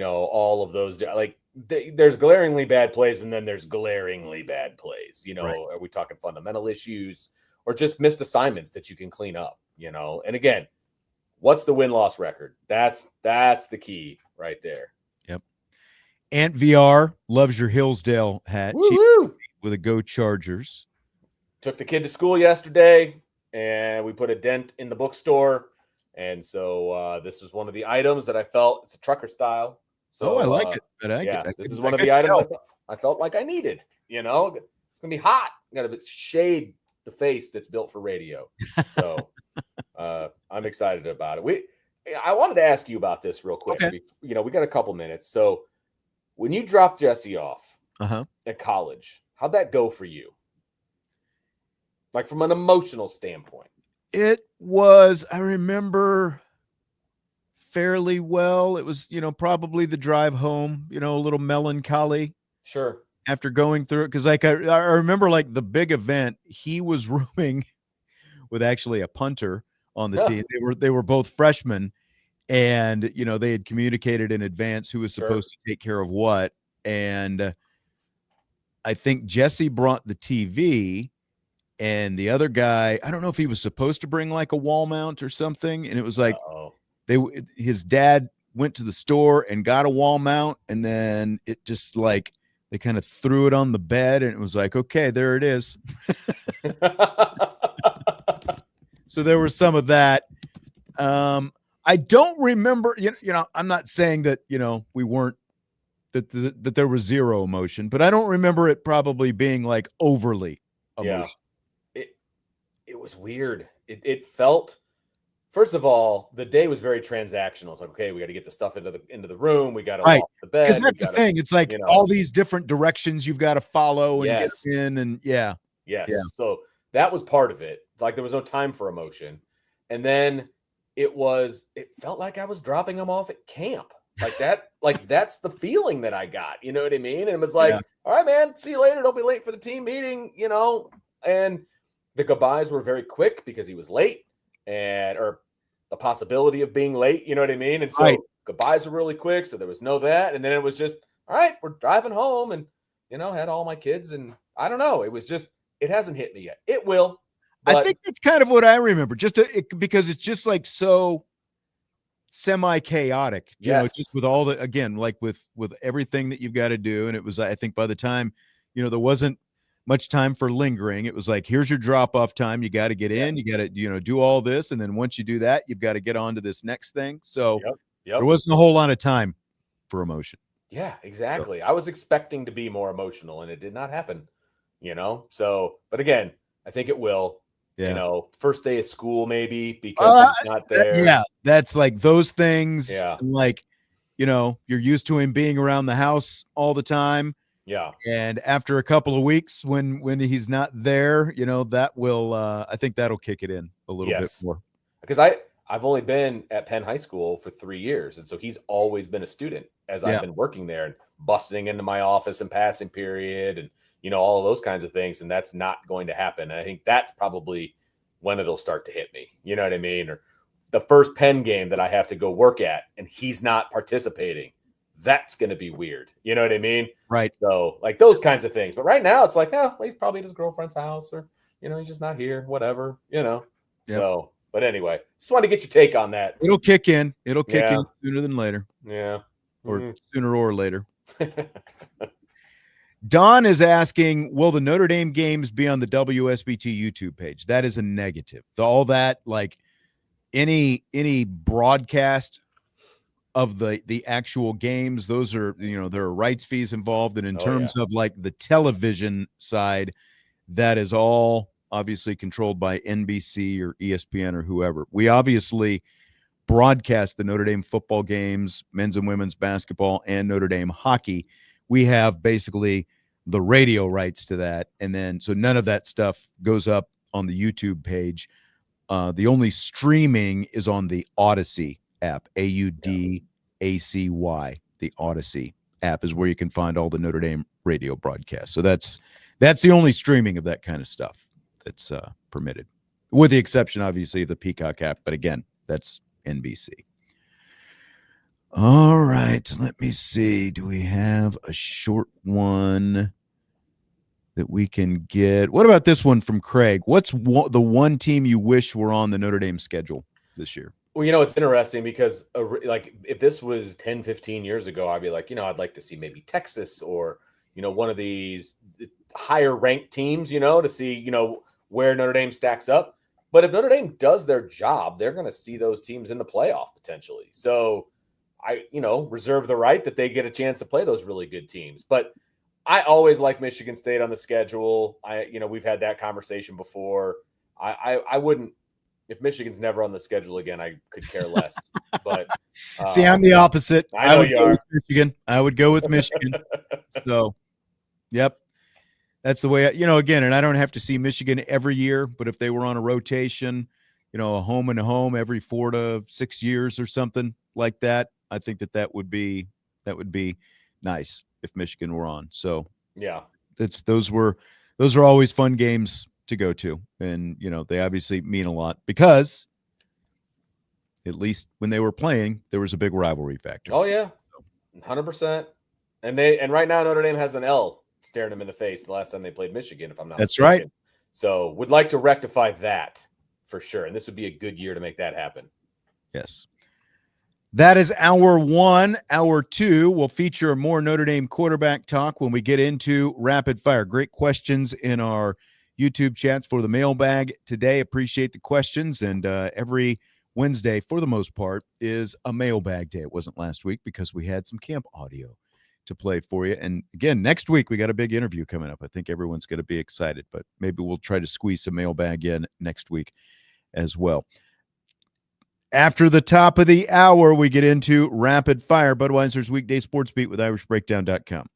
B: all of those, like there's glaringly bad plays and then there's glaringly bad plays. Are we talking fundamental issues or just missed assignments that you can clean up? And again, what's the win-loss record? That's the key right there.
A: Yep. Ant VR loves your Hillsdale hat. With a Go Chargers.
B: Took the kid to school yesterday, and we put a dent in the bookstore. And so this was one of the items that I felt, it's a trucker style. So
A: I like it.
B: This is one of the items I felt like I needed. It's going to be hot. Got to shade the face that's built for radio. So I'm excited about it. I wanted to ask you about this real quick.
A: Okay.
B: We got a couple minutes. So when you dropped Jesse off at college, how'd that go for you? Like from an emotional standpoint?
A: It was, I remember fairly well. It was, probably the drive home, a little melancholy.
B: Sure.
A: After going through it. Because I remember like the big event, he was rooming with actually a punter on the team. They were both freshmen, and, they had communicated in advance who was supposed to take care of what. And I think Jesse brought the TV, and the other guy, I don't know if he was supposed to bring like a wall mount or something. And it was like, his dad went to the store and got a wall mount, and then it just like, they kind of threw it on the bed, and it was like, okay, there it is. So there was some of that. I don't remember, I'm not saying that, we weren't, that there was zero emotion, but I don't remember it probably being like overly emotional.
B: Yeah. It was weird. It felt, first of all, the day was very transactional. It's like, okay, we got to get the stuff into the room. We got to walk the bed.
A: Because that's the thing. It's like all these different directions you've got to follow and get in, and
B: Yes. Yeah. So that was part of it. Like there was no time for emotion. And then it felt like I was dropping them off at camp. Like that, like that's the feeling that I got. You know what I mean? And it was like,
A: Yeah.
B: all right, man, see you later. Don't be late for the team meeting, And the goodbyes were very quick because he was late or the possibility of being late, you know what I mean? And
A: Right.
B: so goodbyes were really quick. So there was no that. And then it was just, all right, we're driving home and, had all my kids. And I don't know. It was just, it hasn't hit me yet. It will.
A: I
B: But
A: think that's kind of what I remember, because it's just like so semi-chaotic,
B: yes,
A: just with all the, again, like with everything that you've got to do. And it was, I think by the time, there wasn't much time for lingering. It was like, here's your drop-off time. You got to get
B: yeah,
A: in, you got to, do all this. And then once you do that, you've got to get on to this next thing. So
B: yep,
A: there
B: yep.
A: wasn't a whole lot of time for emotion.
B: Yeah,
A: So,
B: exactly. I was expecting to be more emotional and it did not happen, So, but again, I think it will,
A: yeah.
B: First day of school maybe because he's not there.
A: Yeah, that's like those things,
B: Yeah.
A: and like, you're used to him being around the house all the time.
B: Yeah.
A: And after a couple of weeks when he's not there, that will I think that'll kick it in a little bit
B: Yes.
A: more.
B: Because I've only been at Penn High School for 3 years, and so he's always been a student as I've
A: Yeah.
B: been working there and busting into my office and passing period and, all of those kinds of things, and that's not going to happen. And I think that's probably when it'll start to hit me, you know what I mean? Or the first Penn game that I have to go work at and he's not participating. That's gonna be weird. You know what I mean?
A: Right.
B: So, like, those kinds of things. But right now, it's like, well, he's probably at his girlfriend's house or, he's just not here, whatever.
A: Yep.
B: So, but anyway, just wanted to get your take on that.
A: It'll kick in. It'll kick
B: Yeah.
A: in sooner than later,
B: Yeah.
A: or
B: Mm.
A: sooner or later. Don is asking, will the Notre Dame games be on the WSBT YouTube page? That is a negative. All that, like any broadcast of the actual games, those are, there are rights fees involved. And in
B: Oh, yeah.
A: terms of like the television side, that is all obviously controlled by NBC or ESPN or whoever. We obviously broadcast the Notre Dame football games, men's and women's basketball, and Notre Dame hockey. We have basically the radio rights to that. And then, so none of that stuff goes up on the YouTube page. The only streaming is on the Odyssey app, AUDACY. The Odyssey app is where you can find all the Notre Dame radio broadcasts. So that's the only streaming of that kind of stuff that's permitted, with the exception, obviously, of the Peacock app. But again, that's NBC. All right, let me see. Do we have a short one that we can get? What about this one from Craig? What's the one team you wish were on the Notre Dame schedule this year?
B: Well, it's interesting because like if this was 10, 15 years ago, I'd be like, I'd like to see maybe Texas or, one of these higher ranked teams, to see, where Notre Dame stacks up. But if Notre Dame does their job, they're going to see those teams in the playoff potentially. So I, reserve the right that they get a chance to play those really good teams. But I always like Michigan State on the schedule. We've had that conversation before. I wouldn't, if Michigan's never on the schedule again, I could care less. But
A: see, I'm the opposite.
B: I know
A: would
B: you
A: go
B: are.
A: with Michigan. I would go with Michigan. So, yep. That's the way, again, and I don't have to see Michigan every year, but if they were on a rotation, a home and a home every 4 to 6 years or something like that, I think that would be nice if Michigan were on. So
B: Yeah.
A: those are always fun games to go to. And, they obviously mean a lot because at least when they were playing, there was a big rivalry factor.
B: Oh yeah. 100%. And right now Notre Dame has an L staring them in the face the last time they played Michigan, if I'm not
A: That's
B: mistaken.
A: right.
B: So would like to rectify that for sure. And this would be a good year to make that happen.
A: Yes. That is hour one. Hour two will feature more Notre Dame quarterback talk when we get into rapid fire. Great questions in our YouTube chats for the mailbag today. Appreciate the questions. And every Wednesday, for the most part, is a mailbag day. It wasn't last week because we had some camp audio to play for you. And again, next week, we got a big interview coming up. I think everyone's going to be excited, but maybe we'll try to squeeze some mailbag in next week as well. After the top of the hour, we get into rapid fire. Budweiser's weekday sports beat with IrishBreakdown.com.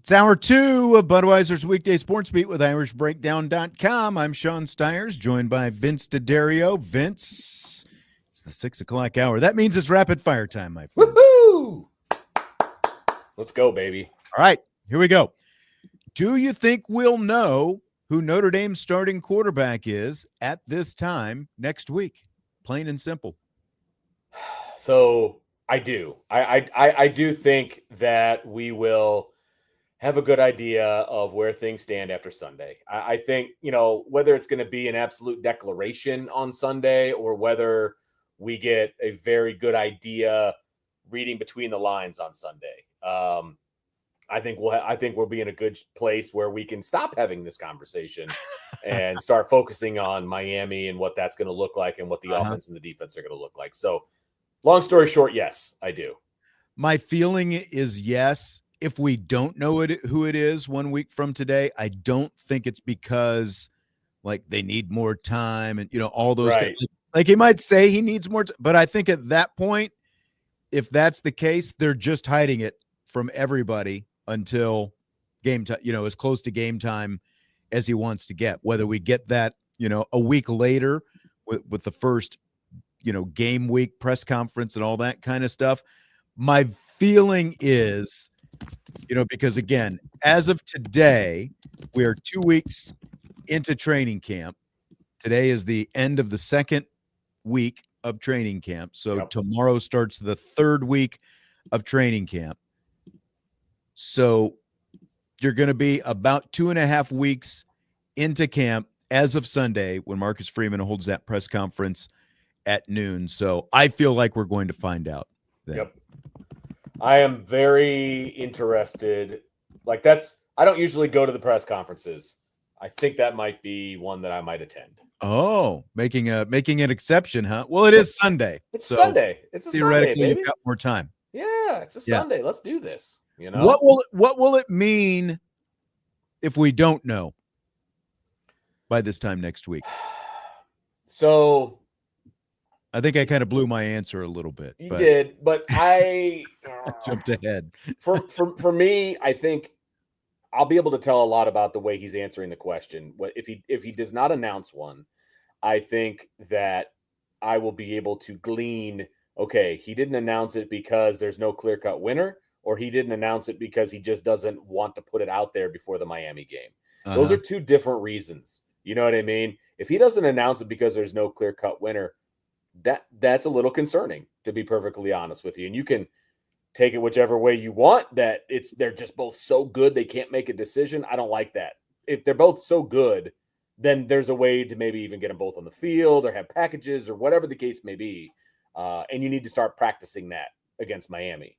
A: It's hour 2 of Budweiser's Weekday Sports Beat with IrishBreakdown.com. I'm Sean Stiers, joined by Vince DeDario. Vince, it's the 6 o'clock hour. That means it's rapid fire time, my friend.
B: Woohoo! Let's go, baby.
A: All right, here we go. Do you think we'll know who Notre Dame's starting quarterback is at this time next week? Plain and simple.
B: So I do. I do think that we will have a good idea of where things stand after Sunday. I think, whether it's going to be an absolute declaration on Sunday or whether we get a very good idea reading between the lines on Sunday. I think we'll be in a good place where we can stop having this conversation and start focusing on Miami and what that's going to look like and what the offense and the defense are going to look like. So long story short, yes, I do.
A: My feeling is yes. If we don't know who it is 1 week from today, I don't think it's because they need more time and all those
B: right.
A: Like he might say he needs more but I think at that point, if that's the case, they're just hiding it from everybody until game time, as close to game time as he wants to get. Whether we get that, a week later with the first, game week press conference and all that kind of stuff. My feeling is, because again, as of today, we are 2 weeks into training camp. Today is the end of the second week of training camp. So tomorrow starts the third week of training camp. So you're going to be about 2.5 weeks into camp as of Sunday when Marcus Freeman holds that press conference at noon. So I feel like we're going to find out then.
B: Yep. I am very interested. I don't usually go to the press conferences. I think that might be one that I might attend.
A: Oh, making an exception, huh? Well, it is Sunday.
B: It's Sunday. It's a
A: theoretically
B: Sunday, baby.
A: You've got more time.
B: Yeah, it's a Sunday. Let's do this.
A: What will it mean if we don't know by this time next week?
B: So
A: I think I kind of blew my answer a little bit.
B: You did, but I
A: jumped ahead.
B: For me, I think I'll be able to tell a lot about the way he's answering the question. If he does not announce one, I think that I will be able to glean, okay, he didn't announce it because there's no clear-cut winner, or he didn't announce it because he just doesn't want to put it out there before the Miami game. Those are two different reasons. You know what I mean? If he doesn't announce it because there's no clear-cut winner, that's a little concerning, to be perfectly honest with you. And you can take it whichever way you want, that they're just both so good they can't make a decision. I don't like that. If they're both so good, then there's a way to maybe even get them both on the field or have packages or whatever the case may be. And you need to start practicing that against Miami.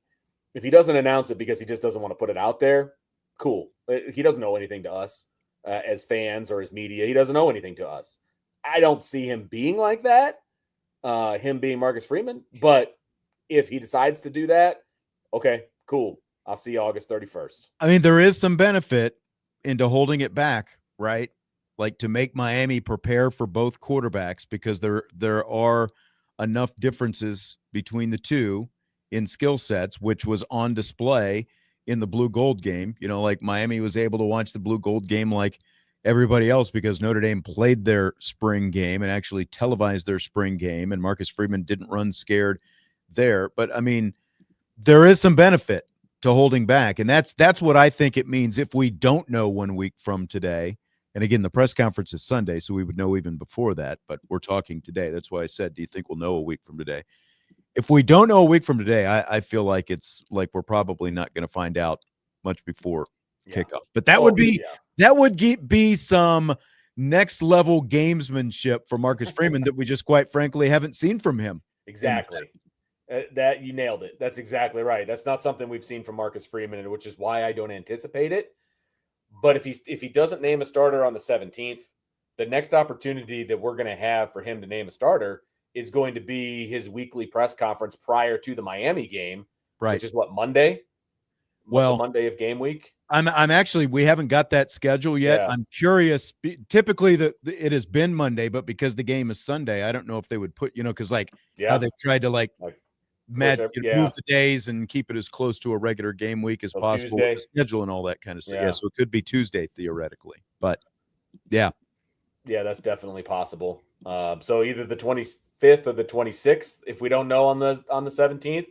B: If he doesn't announce it because he just doesn't want to put it out there, cool. He doesn't know anything to us as fans or as media. He doesn't know anything to us. I don't see him being like that, him being Marcus Freeman. But if he decides to do that, okay, cool. I'll see you August 31st.
A: I mean, there is some benefit into holding it back, right? Like to make Miami prepare for both quarterbacks, because there are enough differences between the two in skill sets, which was on display in the blue gold game. Like Miami was able to watch the blue gold game like everybody else because Notre Dame played their spring game and actually televised their spring game, and Marcus Freeman didn't run scared there. But I mean, there is some benefit to holding back, and that's what I think it means if we don't know 1 week from today. And again, the press conference is Sunday, so we would know even before that, but we're talking today. That's why I said, do you think we'll know a week from today? If we don't know a week from today, I feel like it's like we're probably not going to find out much before kickoff. But that would be some next level gamesmanship for Marcus Freeman that we just quite frankly haven't seen from him.
B: Exactly. That you nailed it. That's exactly right. That's not something we've seen from Marcus Freeman, which is why I don't anticipate it. But if he doesn't name a starter on the 17th, the next opportunity that we're going to have for him to name a starter is going to be his weekly press conference prior to the Miami game,
A: right? Which
B: is what, Monday?
A: Well,
B: Monday of game week.
A: I'm actually, we haven't got that schedule yet. Yeah. I'm curious. Typically, it has been Monday, but because the game is Sunday, I don't know if they would put, because how they've tried to move the days and keep it as close to a regular game week as possible with the schedule and all that kind of stuff. Yeah, so it could be Tuesday theoretically, but yeah,
B: that's definitely possible. So either the 25th or the 26th, if we don't know on the 17th.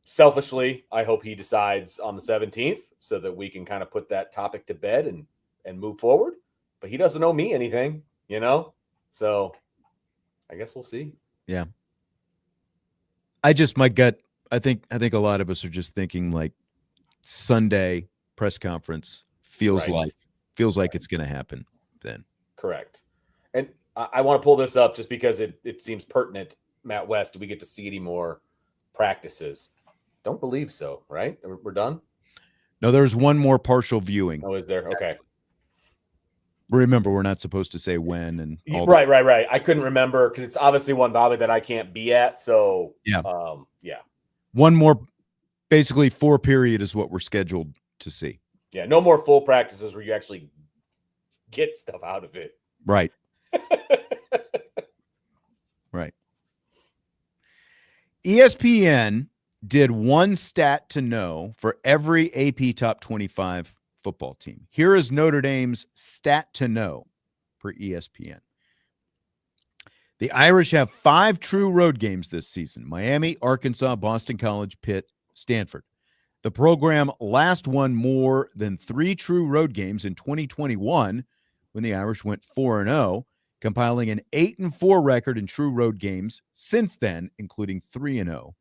B: Selfishly, I hope he decides on the 17th so that we can kind of put that topic to bed and move forward. But he doesn't owe me anything, So I guess we'll see.
A: Yeah. My gut, I think a lot of us are just thinking like Sunday press conference feels like it's going to happen then.
B: Correct. And I want to pull this up just because it seems pertinent. Matt West, do we get to see any more practices? Don't believe so, right? We're done?
A: No, there's one more partial viewing.
B: Oh, is there? Okay.
A: Remember, we're not supposed to say when and all
B: right. I couldn't remember because it's obviously one Bobby that I can't be at. So
A: yeah.
B: Yeah.
A: One more, basically 4 period is what we're scheduled to see.
B: Yeah, no more full practices where you actually get stuff out of it.
A: Right. Right. ESPN did one stat to know for every AP Top 25 football team. Here is Notre Dame's stat to know for ESPN. The Irish have 5 true road games this season: Miami, Arkansas, Boston College, Pitt, Stanford. The program last won more than 3 true road games in 2021 when the Irish went 4-0, compiling an 8-4 record in true road games since then, including 3-0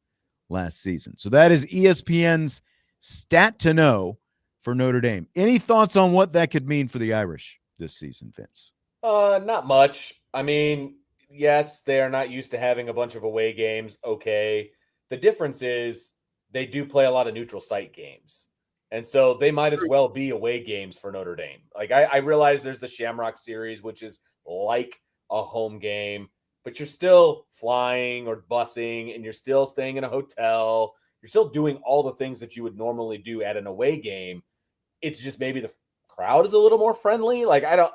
A: last season. So that is ESPN's stat to know for Notre Dame. Any thoughts on what that could mean for the Irish this season, Vince?
B: Not much. I mean, yes, they are not used to having a bunch of away games. Okay. The difference is they do play a lot of neutral site games. And so they might as well be away games for Notre Dame. Like I realize there's the Shamrock Series, which is like a home game, but you're still flying or busing and you're still staying in a hotel. You're still doing all the things that you would normally do at an away game. It's just maybe the crowd is a little more friendly. Like I don't,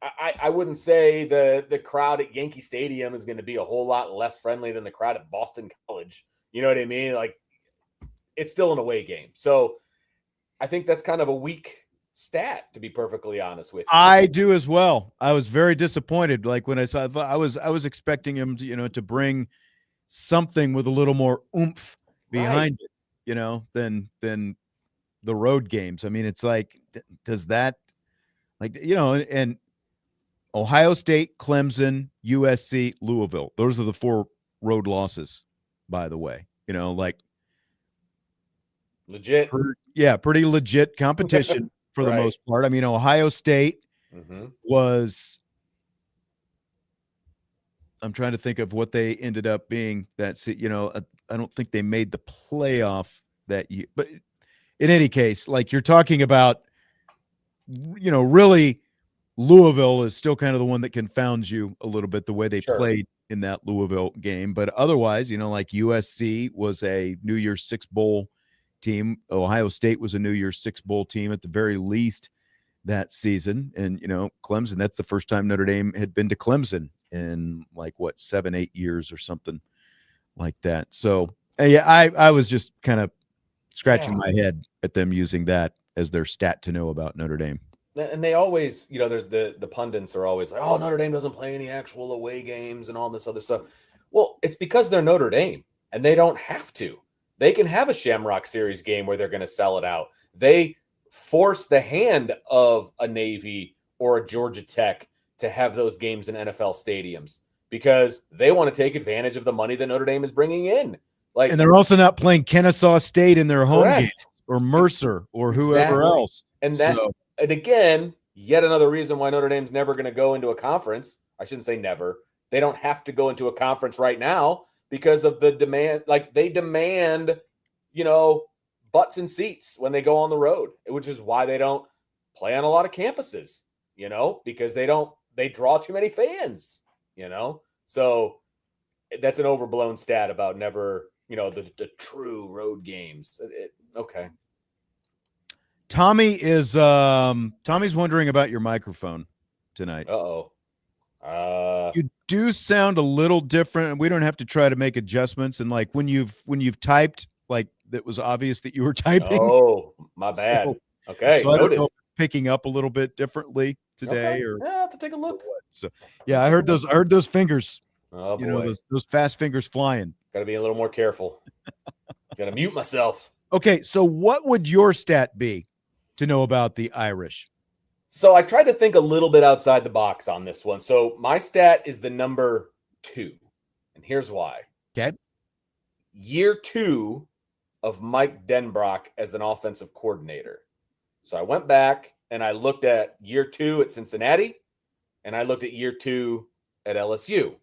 B: I wouldn't say the crowd at Yankee Stadium is going to be a whole lot less friendly than the crowd at Boston College. You know what I mean? Like it's still an away game. So I think that's kind of a weak stat, to be perfectly honest with you.
A: I do as well. I was very disappointed. Like when I saw, I was expecting him to, to bring something with a little more oomph behind it, than the road games. I mean, it's like, does that, and Ohio State, Clemson, USC, Louisville. Those are the 4 road losses, by the way.
B: Legit.
A: Pretty legit competition for the most part. I mean, Ohio State was, I'm trying to think of what they ended up being. I don't think they made the playoff that year. But in any case, like you're talking about, really Louisville is still kind of the one that confounds you a little bit, the way they played in that Louisville game. But otherwise, like USC was a New Year's Six Bowl team. Ohio State was a New Year's Six Bowl team at the very least that season. And, Clemson, that's the first time Notre Dame had been to Clemson in 7-8 years or something like that. So, I was just kind of scratching my head at them using that as their stat to know about Notre Dame.
B: And they always, there's the pundits are always like, oh, Notre Dame doesn't play any actual away games and all this other stuff. Well, it's because they're Notre Dame and they don't have to. They can have a Shamrock Series game where they're going to sell it out. They force the hand of a Navy or a Georgia Tech to have those games in NFL stadiums because they want to take advantage of the money that Notre Dame is bringing in. And
A: they're also not playing Kennesaw State in their home games or Mercer or whoever else.
B: And and again, yet another reason why Notre Dame's never going to go into a conference. I shouldn't say never. They don't have to go into a conference right now because of the demand. Like they demand, butts and seats when they go on the road, which is why they don't play on a lot of campuses, because they draw too many fans, So that's an overblown stat about never, the true road games. Okay.
A: Tommy's wondering about your microphone tonight.
B: Uh-oh.
A: You do sound a little different, and we don't have to try to make adjustments. And like when you've typed, like that was obvious that you were typing.
B: Oh, my bad. Okay,
A: so I don't
B: noted.
A: know if it's picking up a little bit differently today,
B: Okay.
A: or
B: Yeah, I'll have to take a look.
A: so. Yeah, I heard those fingers.
B: Oh boy,
A: those fast fingers flying.
B: got to be a little more careful. Got to mute myself.
A: Okay, so what would your stat be to know about the Irish?
B: So I tried to think a little bit outside the box on this one. So my stat is the number 2. And here's why.
A: Okay.
B: Year 2 of Mike Denbrock as an offensive coordinator. So I went back and I looked at year 2 at Cincinnati, and I looked at year 2 at LSU.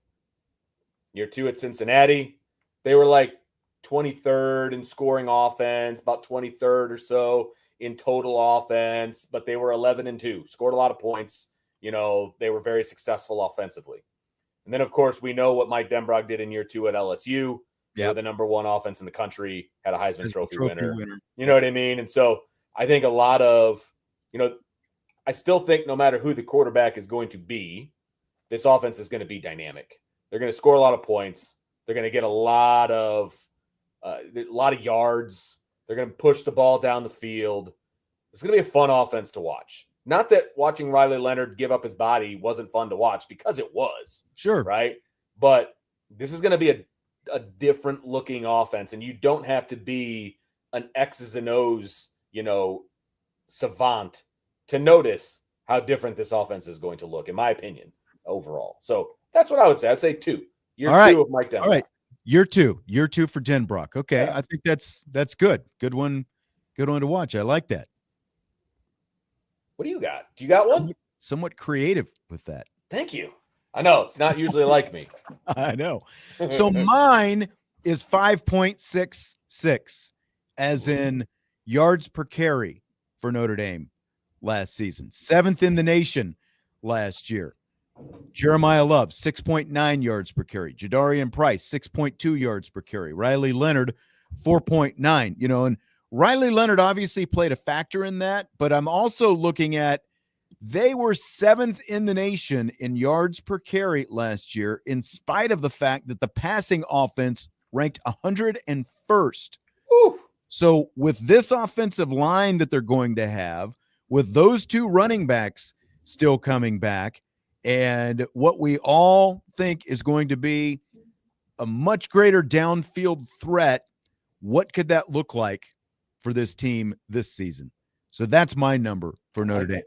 B: Year 2 at Cincinnati, they were like 23rd in scoring offense, about 23rd or so in total offense, but they were 11-2, scored a lot of points. They were very successful offensively. And then, of course, we know what Mike Denbrock did in year 2 at LSU. They were the number 1 offense in the country, had a Heisman Trophy winner. You know what I mean? And so I think a lot of, I still think no matter who the quarterback is going to be, this offense is going to be dynamic. They're going to score a lot of points. They're going to get a lot of yards. They're going to push the ball down the field. It's going to be a fun offense to watch. Not that watching Riley Leonard give up his body wasn't fun to watch, because it was.
A: Sure.
B: Right? But this is going to be a different looking offense, and you don't have to be an X's and O's, savant to notice how different this offense is going to look, in my opinion, overall. So that's what I would say. I'd say 2. Year 2 of Mike Denbrock. All right.
A: Year two for Denbrock. Okay.
B: Yeah.
A: I think that's good. Good one to watch. I like that.
B: What do you got? Do you got one?
A: Somewhat creative with that.
B: Thank you. I know it's not usually like me.
A: I know. So mine is 5.66, as in yards per carry for Notre Dame last season. 7th in the nation last year. Jeremiah Love, 6.9 yards per carry. Jadarian Price, 6.2 yards per carry. Riley Leonard, 4.9. And Riley Leonard obviously played a factor in that, but I'm also looking at they were 7th in the nation in yards per carry last year, in spite of the fact that the passing offense ranked 101st.
B: Woo.
A: So with this offensive line that they're going to have, with those 2 running backs still coming back, and what we all think is going to be a much greater downfield threat, what could that look like for this team this season? So that's my number for Notre Dame.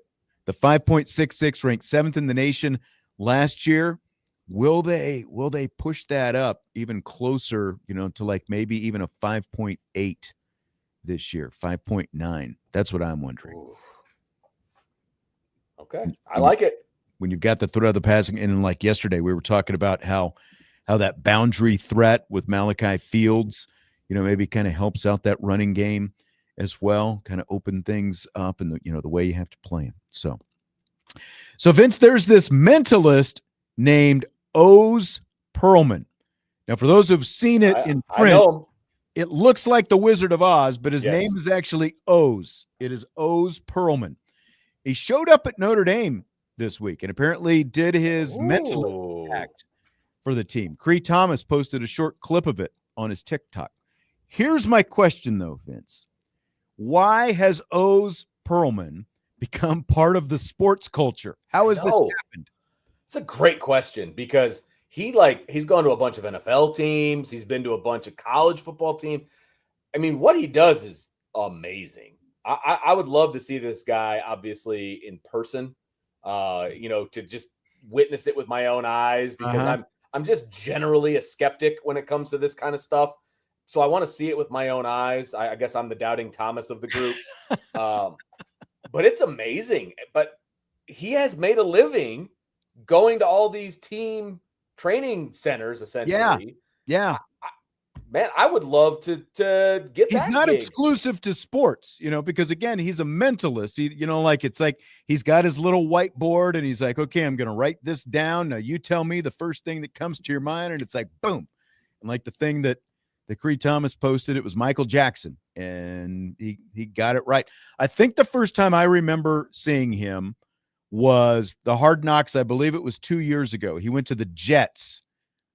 A: The 5.66 ranked 7th in the nation last year. Will they push that up even closer, to like maybe even a 5.8 this year, 5.9? That's what I'm wondering.
B: Ooh. Okay. I like it.
A: When you've got the threat of the passing, and like yesterday, we were talking about how that boundary threat with Malachi Fields, maybe kind of helps out that running game as well, kind of open things up, and the way you have to play them. So Vince, there's this mentalist named Oz Perlman. Now, for those who've seen it in print, it looks like the Wizard of Oz, but his name is actually Oz. It is Oz Perlman. He showed up at Notre Dame this week and apparently did his mentalist act for the team. Cree Thomas posted a short clip of it on his TikTok. Here's my question, though, Vince. Why has Oz Perlman become part of the sports culture? How has this happened?
B: It's a great question, because he's gone to a bunch of NFL teams. He's been to a bunch of college football teams. I mean, what he does is amazing. I would love to see this guy, obviously, in person, to just witness it with my own eyes, because I'm just generally a skeptic when it comes to this kind of stuff. So I want to see it with my own eyes. I guess I'm the doubting Thomas of the group. But it's amazing. But he has made a living going to all these team training centers, essentially.
A: Yeah.
B: Man, I would love to get
A: he's
B: that
A: not
B: gig.
A: Exclusive to sports, because again, he's a mentalist. It's like he's got his little whiteboard and he's like, okay, I'm going to write this down. Now you tell me the first thing that comes to your mind. And it's like, boom. And like the thing that Cree Thomas posted, it was Michael Jackson, and he got it right. I think the first time I remember seeing him was the Hard Knocks. I believe it was 2 years ago. He went to the Jets.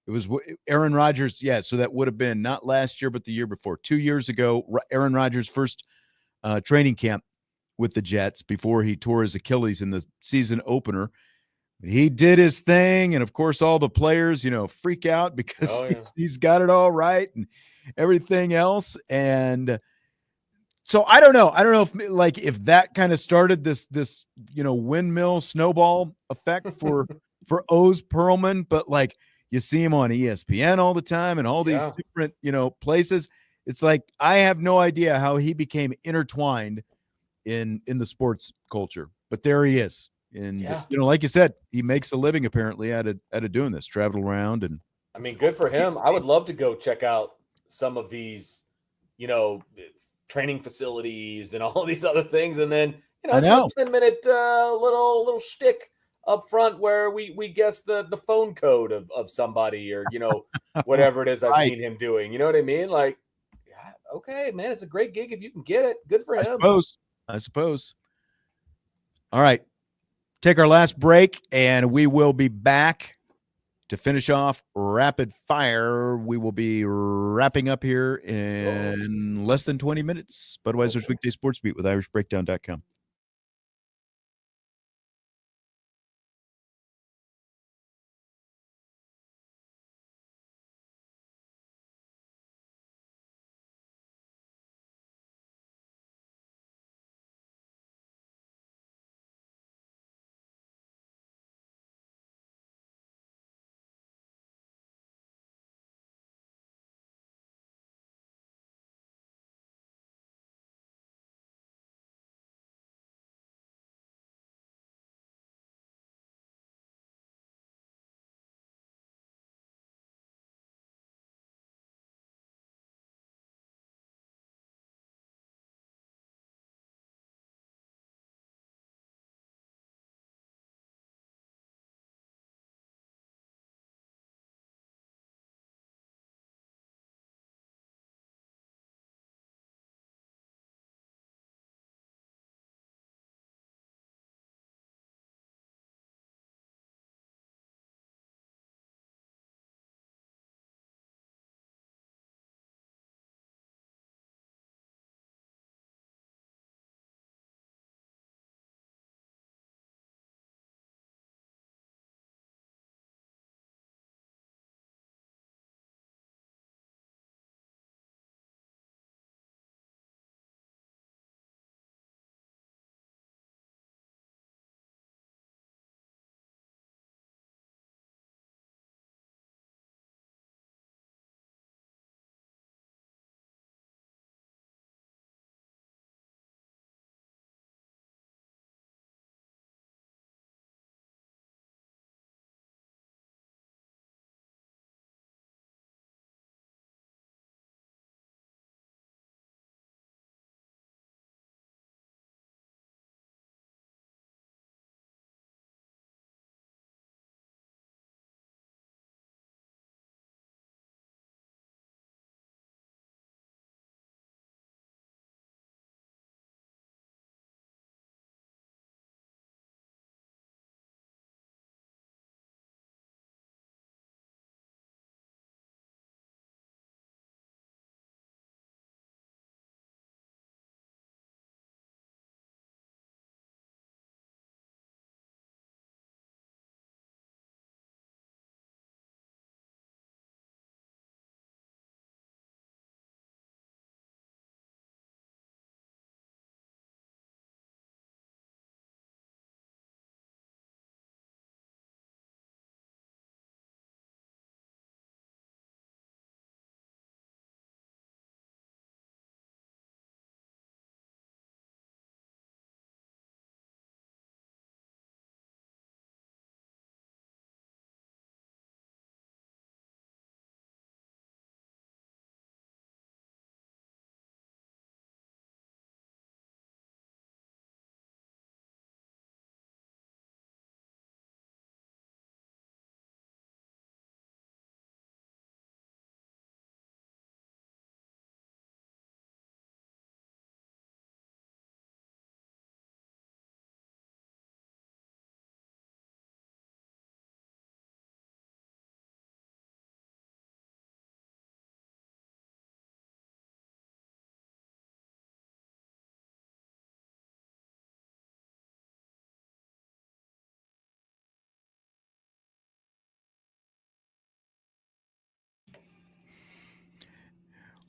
A: It was Aaron Rodgers. Yeah, so that would have been not last year, but the year before. 2 years ago, Aaron Rodgers' first training camp with the Jets before he tore his Achilles in the season opener. He did his thing, and of course, all the players, freak out because he's got it all right and everything else. And so I don't know. I don't know if that kind of started this windmill snowball effect for Oz Perlman, but you see him on ESPN all the time and all these different places. It's like I have no idea how he became intertwined in the sports culture, but there he is. And like you said, he makes a living apparently out of doing this, travel around. And
B: I mean, good for him. I would love to go check out some of these, training facilities and all these other things, and then do a 10-minute little shtick up front where we guess the phone code of somebody or whatever it is I've seen him doing. You know what I mean? Like, okay, man, it's a great gig if you can get it. Good for him.
A: I suppose. All right. Take our last break, and we will be back to finish off rapid fire. We will be wrapping up here in less than 20 minutes. Budweiser's Weekday Sports Beat with IrishBreakdown.com.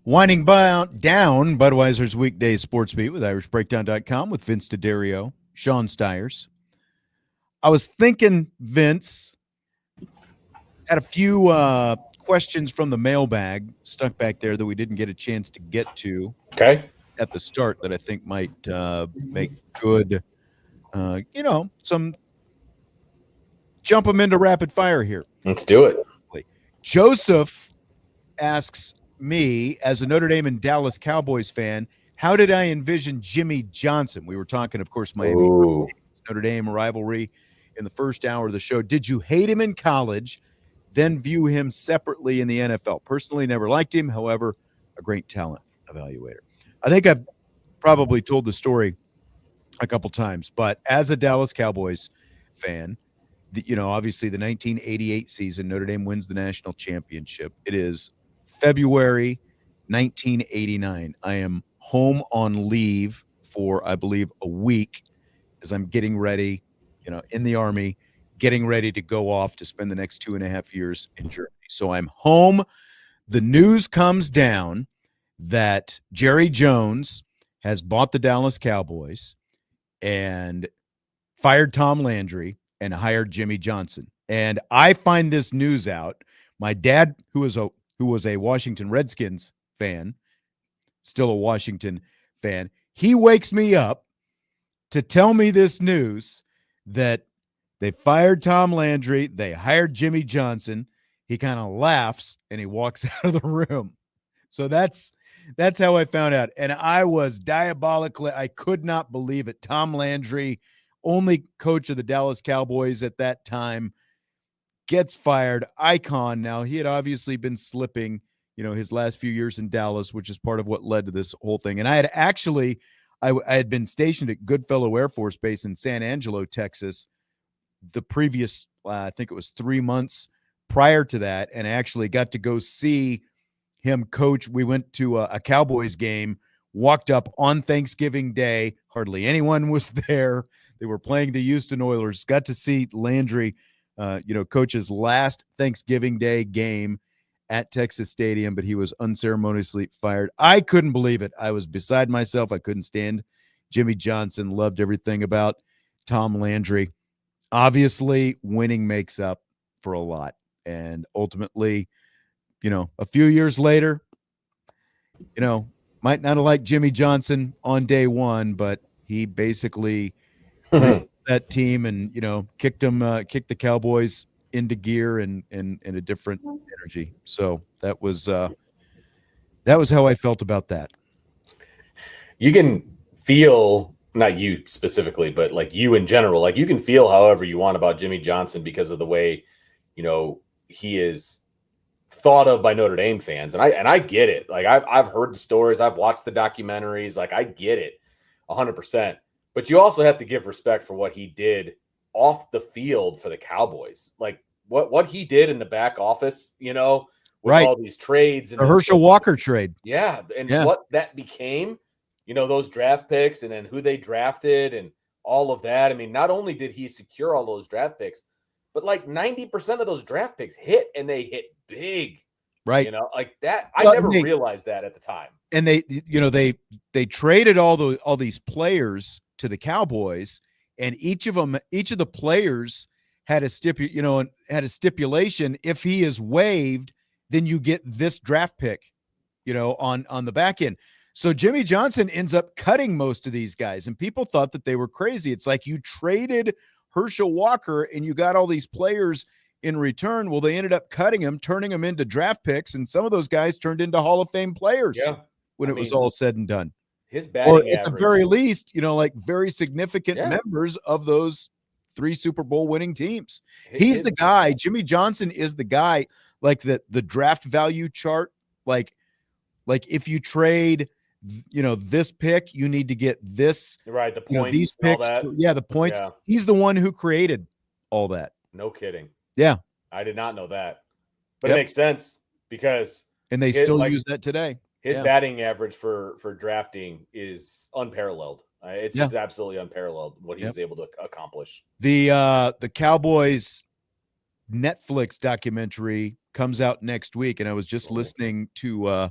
A: Winding down Budweiser's weekday sports beat with IrishBreakdown.com with Vince DeDario, Sean Stiers. I was thinking, Vince, had a few questions from the mailbag stuck back there that we didn't get a chance to get to at the start that I think might make good, some jump them into rapid fire here.
B: Let's do it.
A: Joseph asks me, as a Notre Dame and Dallas Cowboys fan, how did I envision Jimmy Johnson? We were talking, of course, Miami Notre Dame rivalry in the first hour of the show. Did you hate him in college, then view him separately in the NFL? Personally, never liked him. However, a great talent evaluator. I think I've probably told the story a couple times, but as a Dallas Cowboys fan, obviously the 1988 season, Notre Dame wins the national championship. It is February 1989. I am home on leave for, I believe, a week as I'm getting ready, in the Army, getting ready to go off to spend the next 2.5 years in Germany. So I'm home. The news comes down that Jerry Jones has bought the Dallas Cowboys and fired Tom Landry and hired Jimmy Johnson. And I find this news out. My dad, who was a Washington Redskins fan, still a Washington fan, he wakes me up to tell me this news that they fired Tom Landry, they hired Jimmy Johnson. He kind of laughs and he walks out of the room. So that's how I found out. And I was diabolically, I could not believe it. Tom Landry, only coach of the Dallas Cowboys at that time, gets fired. Icon. Now, he had obviously been slipping, his last few years in Dallas, which is part of what led to this whole thing. And I had actually, I had been stationed at Goodfellow Air Force Base in San Angelo, Texas, the previous, I think it was 3 months prior to that, and I actually got to go see him coach. We went to a Cowboys game, walked up on Thanksgiving Day. Hardly anyone was there. They were playing the Houston Oilers. Got to see Landry, coach his last Thanksgiving Day game at Texas Stadium, but he was unceremoniously fired. I couldn't believe it. I was beside myself. I couldn't stand Jimmy Johnson. Loved everything about Tom Landry. Obviously, winning makes up for a lot. And ultimately, a few years later, might not have liked Jimmy Johnson on day one, but he basically that team and, kicked the Cowboys into gear and a different energy. So that was how I felt about that.
B: You can feel, not you specifically, but like you in general, like you can feel however you want about Jimmy Johnson because of the way, he is thought of by Notre Dame fans. And I get it. Like I've heard the stories, I've watched the documentaries, like I get it 100%. But you also have to give respect for what he did off the field for the Cowboys. Like what he did in the back office, with all these trades and
A: the Herschel Walker trade.
B: Yeah. And what that became, those draft picks and then who they drafted and all of that. I mean, not only did he secure all those draft picks, but like 90% of those draft picks hit and they hit big,
A: right?
B: Like that. I never realized that at the time.
A: And they traded all these players to the Cowboys, and each of the players had a stipulation. If he is waived, then you get this draft pick, on the back end. So Jimmy Johnson ends up cutting most of these guys, and people thought that they were crazy. It's like you traded Herschel Walker and you got all these players in return. Well, they ended up cutting him, turning them into draft picks, and some of those guys turned into Hall of Fame players when it was all said and done.
B: His batting average,
A: at the very least, like very significant members of those 3 Super Bowl winning teams. He's the guy. Jimmy Johnson is the guy, like the draft value chart. Like if you trade, this pick, you need to get this.
B: Right, the points,
A: these picks. The points. Yeah. He's the one who created all that.
B: No kidding.
A: Yeah.
B: I did not know that. But it makes sense because
A: and they still use that today.
B: His batting average for drafting is unparalleled. It's just absolutely unparalleled what he was able to accomplish.
A: The Cowboys Netflix documentary comes out next week, and I was just listening to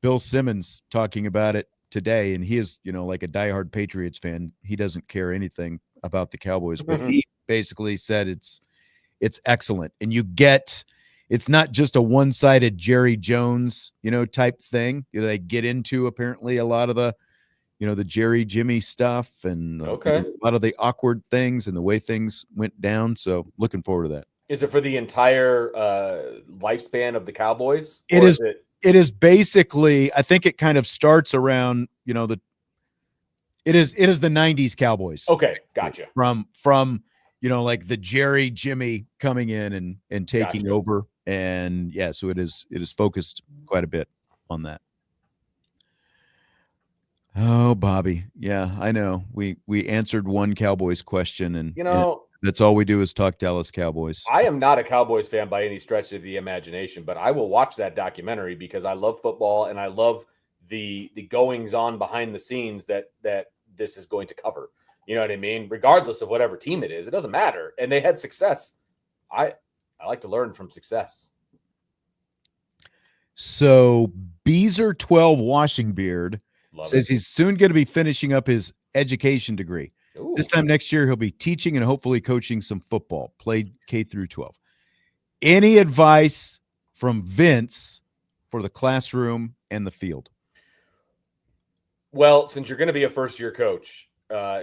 A: Bill Simmons talking about it today, and he is, like a diehard Patriots fan. He doesn't care anything about the Cowboys, but he basically said it's excellent. And it's not just a one-sided Jerry Jones, type thing. They get into apparently a lot of the, the Jerry Jimmy stuff and a lot of the awkward things and the way things went down. So looking forward to that.
B: Is it for the entire lifespan of the Cowboys?
A: It is. It is basically, I think it kind of starts around, it is the 90s Cowboys.
B: Okay, gotcha.
A: From like the Jerry Jimmy coming in and taking over. And yeah, so it is focused quite a bit on that. Oh, Bobby. Yeah, I know. We answered one Cowboys question, and that's all we do is talk Dallas Cowboys.
B: I am not a Cowboys fan by any stretch of the imagination, but I will watch that documentary because I love football and I love the goings on behind the scenes that this is going to cover. You know what I mean? Regardless of whatever team it is, it doesn't matter. And they had success. I like to learn from success.
A: So Beezer 12 Washingbeard says he's soon going to be finishing up his education degree.
B: Ooh.
A: This time next year, he'll be teaching and hopefully coaching some football, played K through 12. Any advice from Vince for the classroom and the field?
B: Well, since you're going to be a first-year coach,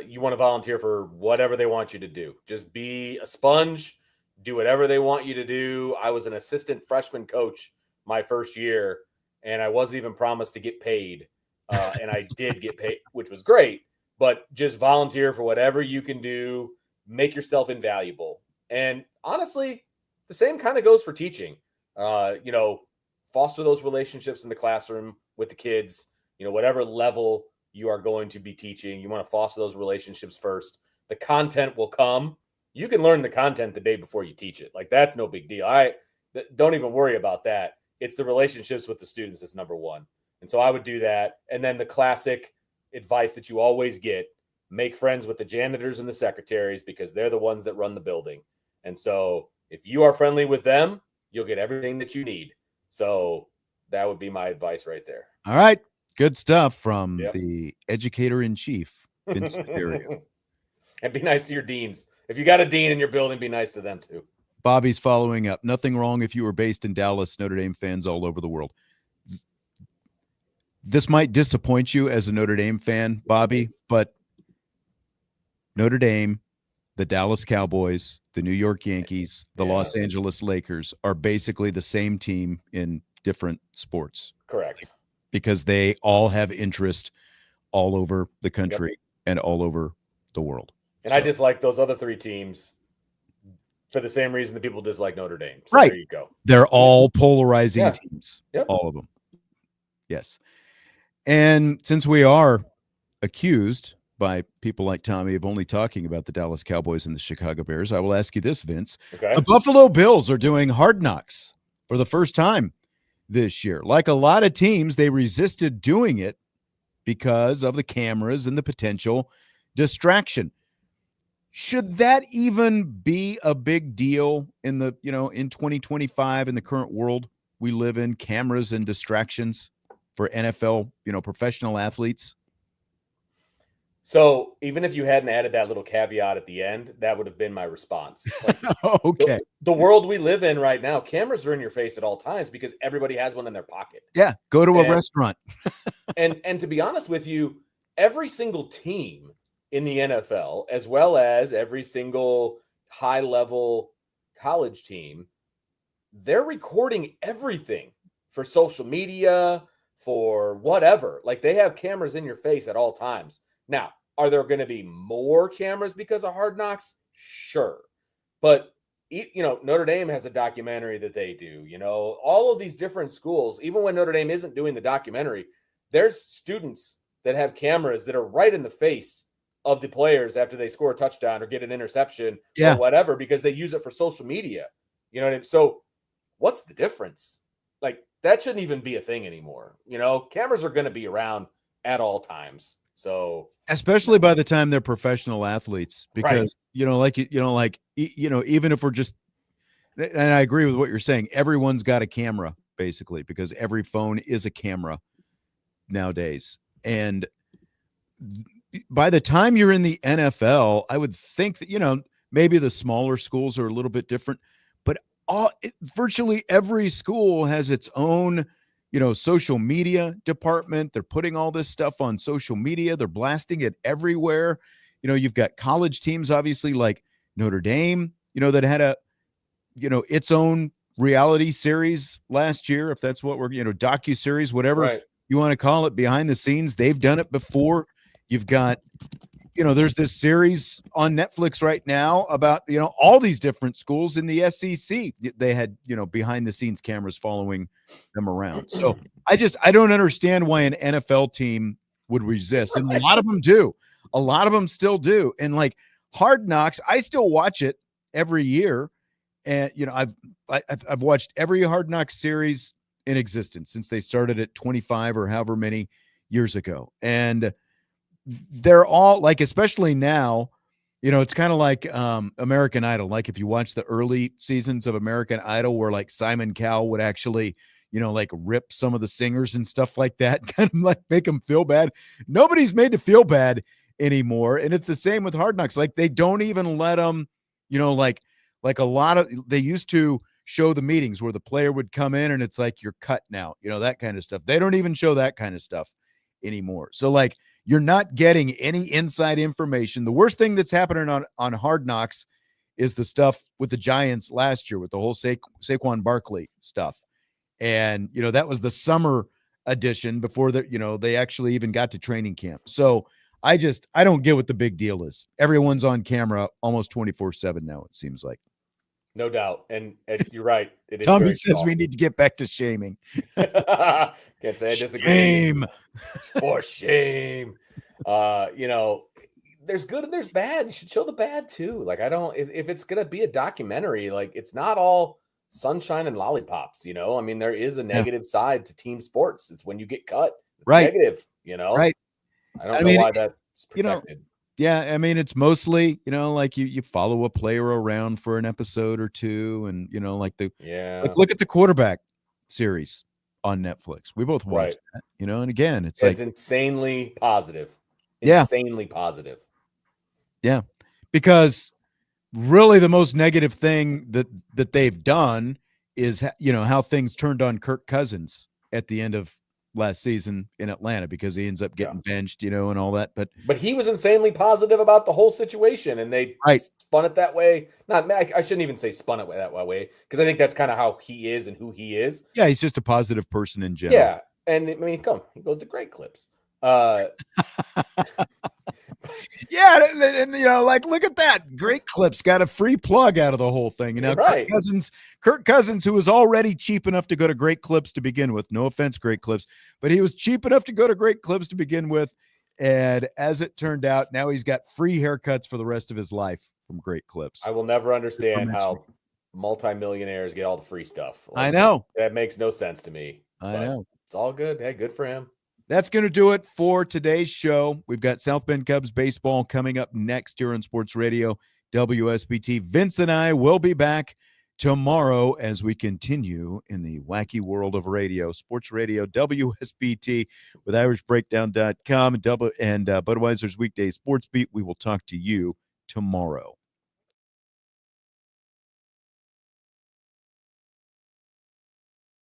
B: you want to volunteer for whatever they want you to do. Just be a sponge, do whatever they want you to do. I was an assistant freshman coach my first year, and I wasn't even promised to get paid. And I did get paid, which was great. But just volunteer for whatever you can do. Make yourself invaluable. And honestly, the same kind of goes for teaching. Foster those relationships in the classroom with the kids. Whatever level you are going to be teaching, you want to foster those relationships first. The content will come. You can learn the content the day before you teach it. Like, that's no big deal. Don't even worry about that. It's the relationships with the students that's number one. And so I would do that. And then the classic advice that you always get, make friends with the janitors and the secretaries because they're the ones that run the building. And so if you are friendly with them, you'll get everything that you need. So that would be my advice right there.
A: All right. Good stuff from the educator-in-chief, Vince DeDario.
B: And be nice to your deans. If you got a dean in your building, be nice to them too.
A: Bobby's following up. Nothing wrong if you were based in Dallas, Notre Dame fans all over the world. This might disappoint you as a Notre Dame fan, Bobby, but Notre Dame, the Dallas Cowboys, the New York Yankees, the Los Angeles Lakers are basically the same team in different sports.
B: Correct.
A: Because they all have interest all over the country and all over the world.
B: And I dislike those other three teams for the same reason that people dislike Notre Dame. So
A: right.
B: There you go.
A: They're all polarizing teams. All of them. Yes. And since we are accused by people like Tommy of only talking about the Dallas Cowboys and the Chicago Bears, I will ask you this, Vince.
B: Okay.
A: The Buffalo Bills are doing Hard Knocks for the first time this year. Like a lot of teams, they resisted doing it because of the cameras and the potential distraction. Should that even be a big deal in the, in 2025 in the current world we live in, cameras and distractions for NFL, professional athletes?
B: So even if you hadn't added that little caveat at the end, that would have been my response.
A: Okay.
B: The world we live in right now, cameras are in your face at all times because everybody has one in their pocket.
A: Yeah. Go to a restaurant.
B: and to be honest with you, every single team in the NFL, as well as every single high-level college team, they're recording everything for social media, for whatever. Like, they have cameras in your face at all times. Now, are there going to be more cameras because of Hard Knocks? Sure. But, Notre Dame has a documentary that they do. All of these different schools, even when Notre Dame isn't doing the documentary, there's students that have cameras that are right in the face of the players after they score a touchdown or get an interception or whatever, because they use it for social media. You know what I mean? So what's the difference? Like, that shouldn't even be a thing anymore. Cameras are going to be around at all times. So
A: especially by the time they're professional athletes, because, even if we're just, and I agree with what you're saying, everyone's got a camera basically, because every phone is a camera nowadays. And by the time you're in the NFL, I would think that, maybe the smaller schools are a little bit different, but virtually every school has its own, social media department. They're putting all this stuff on social media. They're blasting it everywhere. You've got college teams, obviously, like Notre Dame, that had its own reality series last year, if that's what we're, docu-series, whatever you want to call it, behind the scenes. They've done it before. You've got, there's this series on Netflix right now about, all these different schools in the SEC. They had, behind the scenes cameras following them around. So I don't understand why an NFL team would resist. And a lot of them do. A lot of them still do. And like Hard Knocks, I still watch it every year. And, I've watched every Hard Knocks series in existence since they started at 25 or however many years ago. And they're all like, especially now, it's kind of like American Idol. Like if you watch the early seasons of American Idol where like Simon Cowell would actually, like rip some of the singers and stuff like that, kind of like make them feel bad. Nobody's made to feel bad anymore. And it's the same with Hard Knocks. Like they don't even let them, like a lot of, they used to show the meetings where the player would come in and it's like, you're cut now, that kind of stuff. They don't even show that kind of stuff anymore. So like, you're not getting any inside information. The worst thing that's happening on Hard Knocks is the stuff with the Giants last year with the whole Saquon Barkley stuff. And, that was the summer edition before they actually even got to training camp. So I don't get what the big deal is. Everyone's on camera almost 24/7 now, it seems like.
B: No doubt. And you're right. It is.
A: Tommy says we need to get back to shaming.
B: Can't say I disagree.
A: Shame.
B: For shame. There's good and there's bad. You should show the bad too. Like if it's going to be a documentary, like it's not all sunshine and lollipops, I mean, there is a negative side to team sports. It's when you get cut. It's negative,
A: Right.
B: I don't know why that's protected.
A: Yeah, I mean, it's mostly, like you follow a player around for an episode or two, and like look at the quarterback series on Netflix. We both watched that, and again, it's
B: insanely positive. Insanely positive.
A: Yeah, because really the most negative thing that they've done is how things turned on Kirk Cousins at the end of last season in Atlanta because he ends up getting benched, and all that. But
B: he was insanely positive about the whole situation, and they spun it that way. I shouldn't even say spun it that way because I think that's kind of how he is and who he is.
A: Yeah, he's just a positive person in general.
B: Yeah, and I mean, he goes to great clips.
A: Yeah, and like look at that. Great Clips got a free plug out of the whole thing. Kirk Cousins, who was already cheap enough to go to Great Clips to begin with. No offense, Great Clips, but he was cheap enough to go to Great Clips to begin with. And as it turned out, now he's got free haircuts for the rest of his life from Great Clips.
B: I will never understand how multimillionaires get all the free stuff.
A: I know.
B: That makes no sense to me.
A: I know.
B: It's all good. Hey, good for him.
A: That's going to do it for today's show. We've got South Bend Cubs baseball coming up next here on Sports Radio WSBT. Vince and I will be back tomorrow as we continue in the wacky world of radio. Sports Radio WSBT with IrishBreakdown.com and Budweiser's Weekday Sports Beat. We will talk to you tomorrow.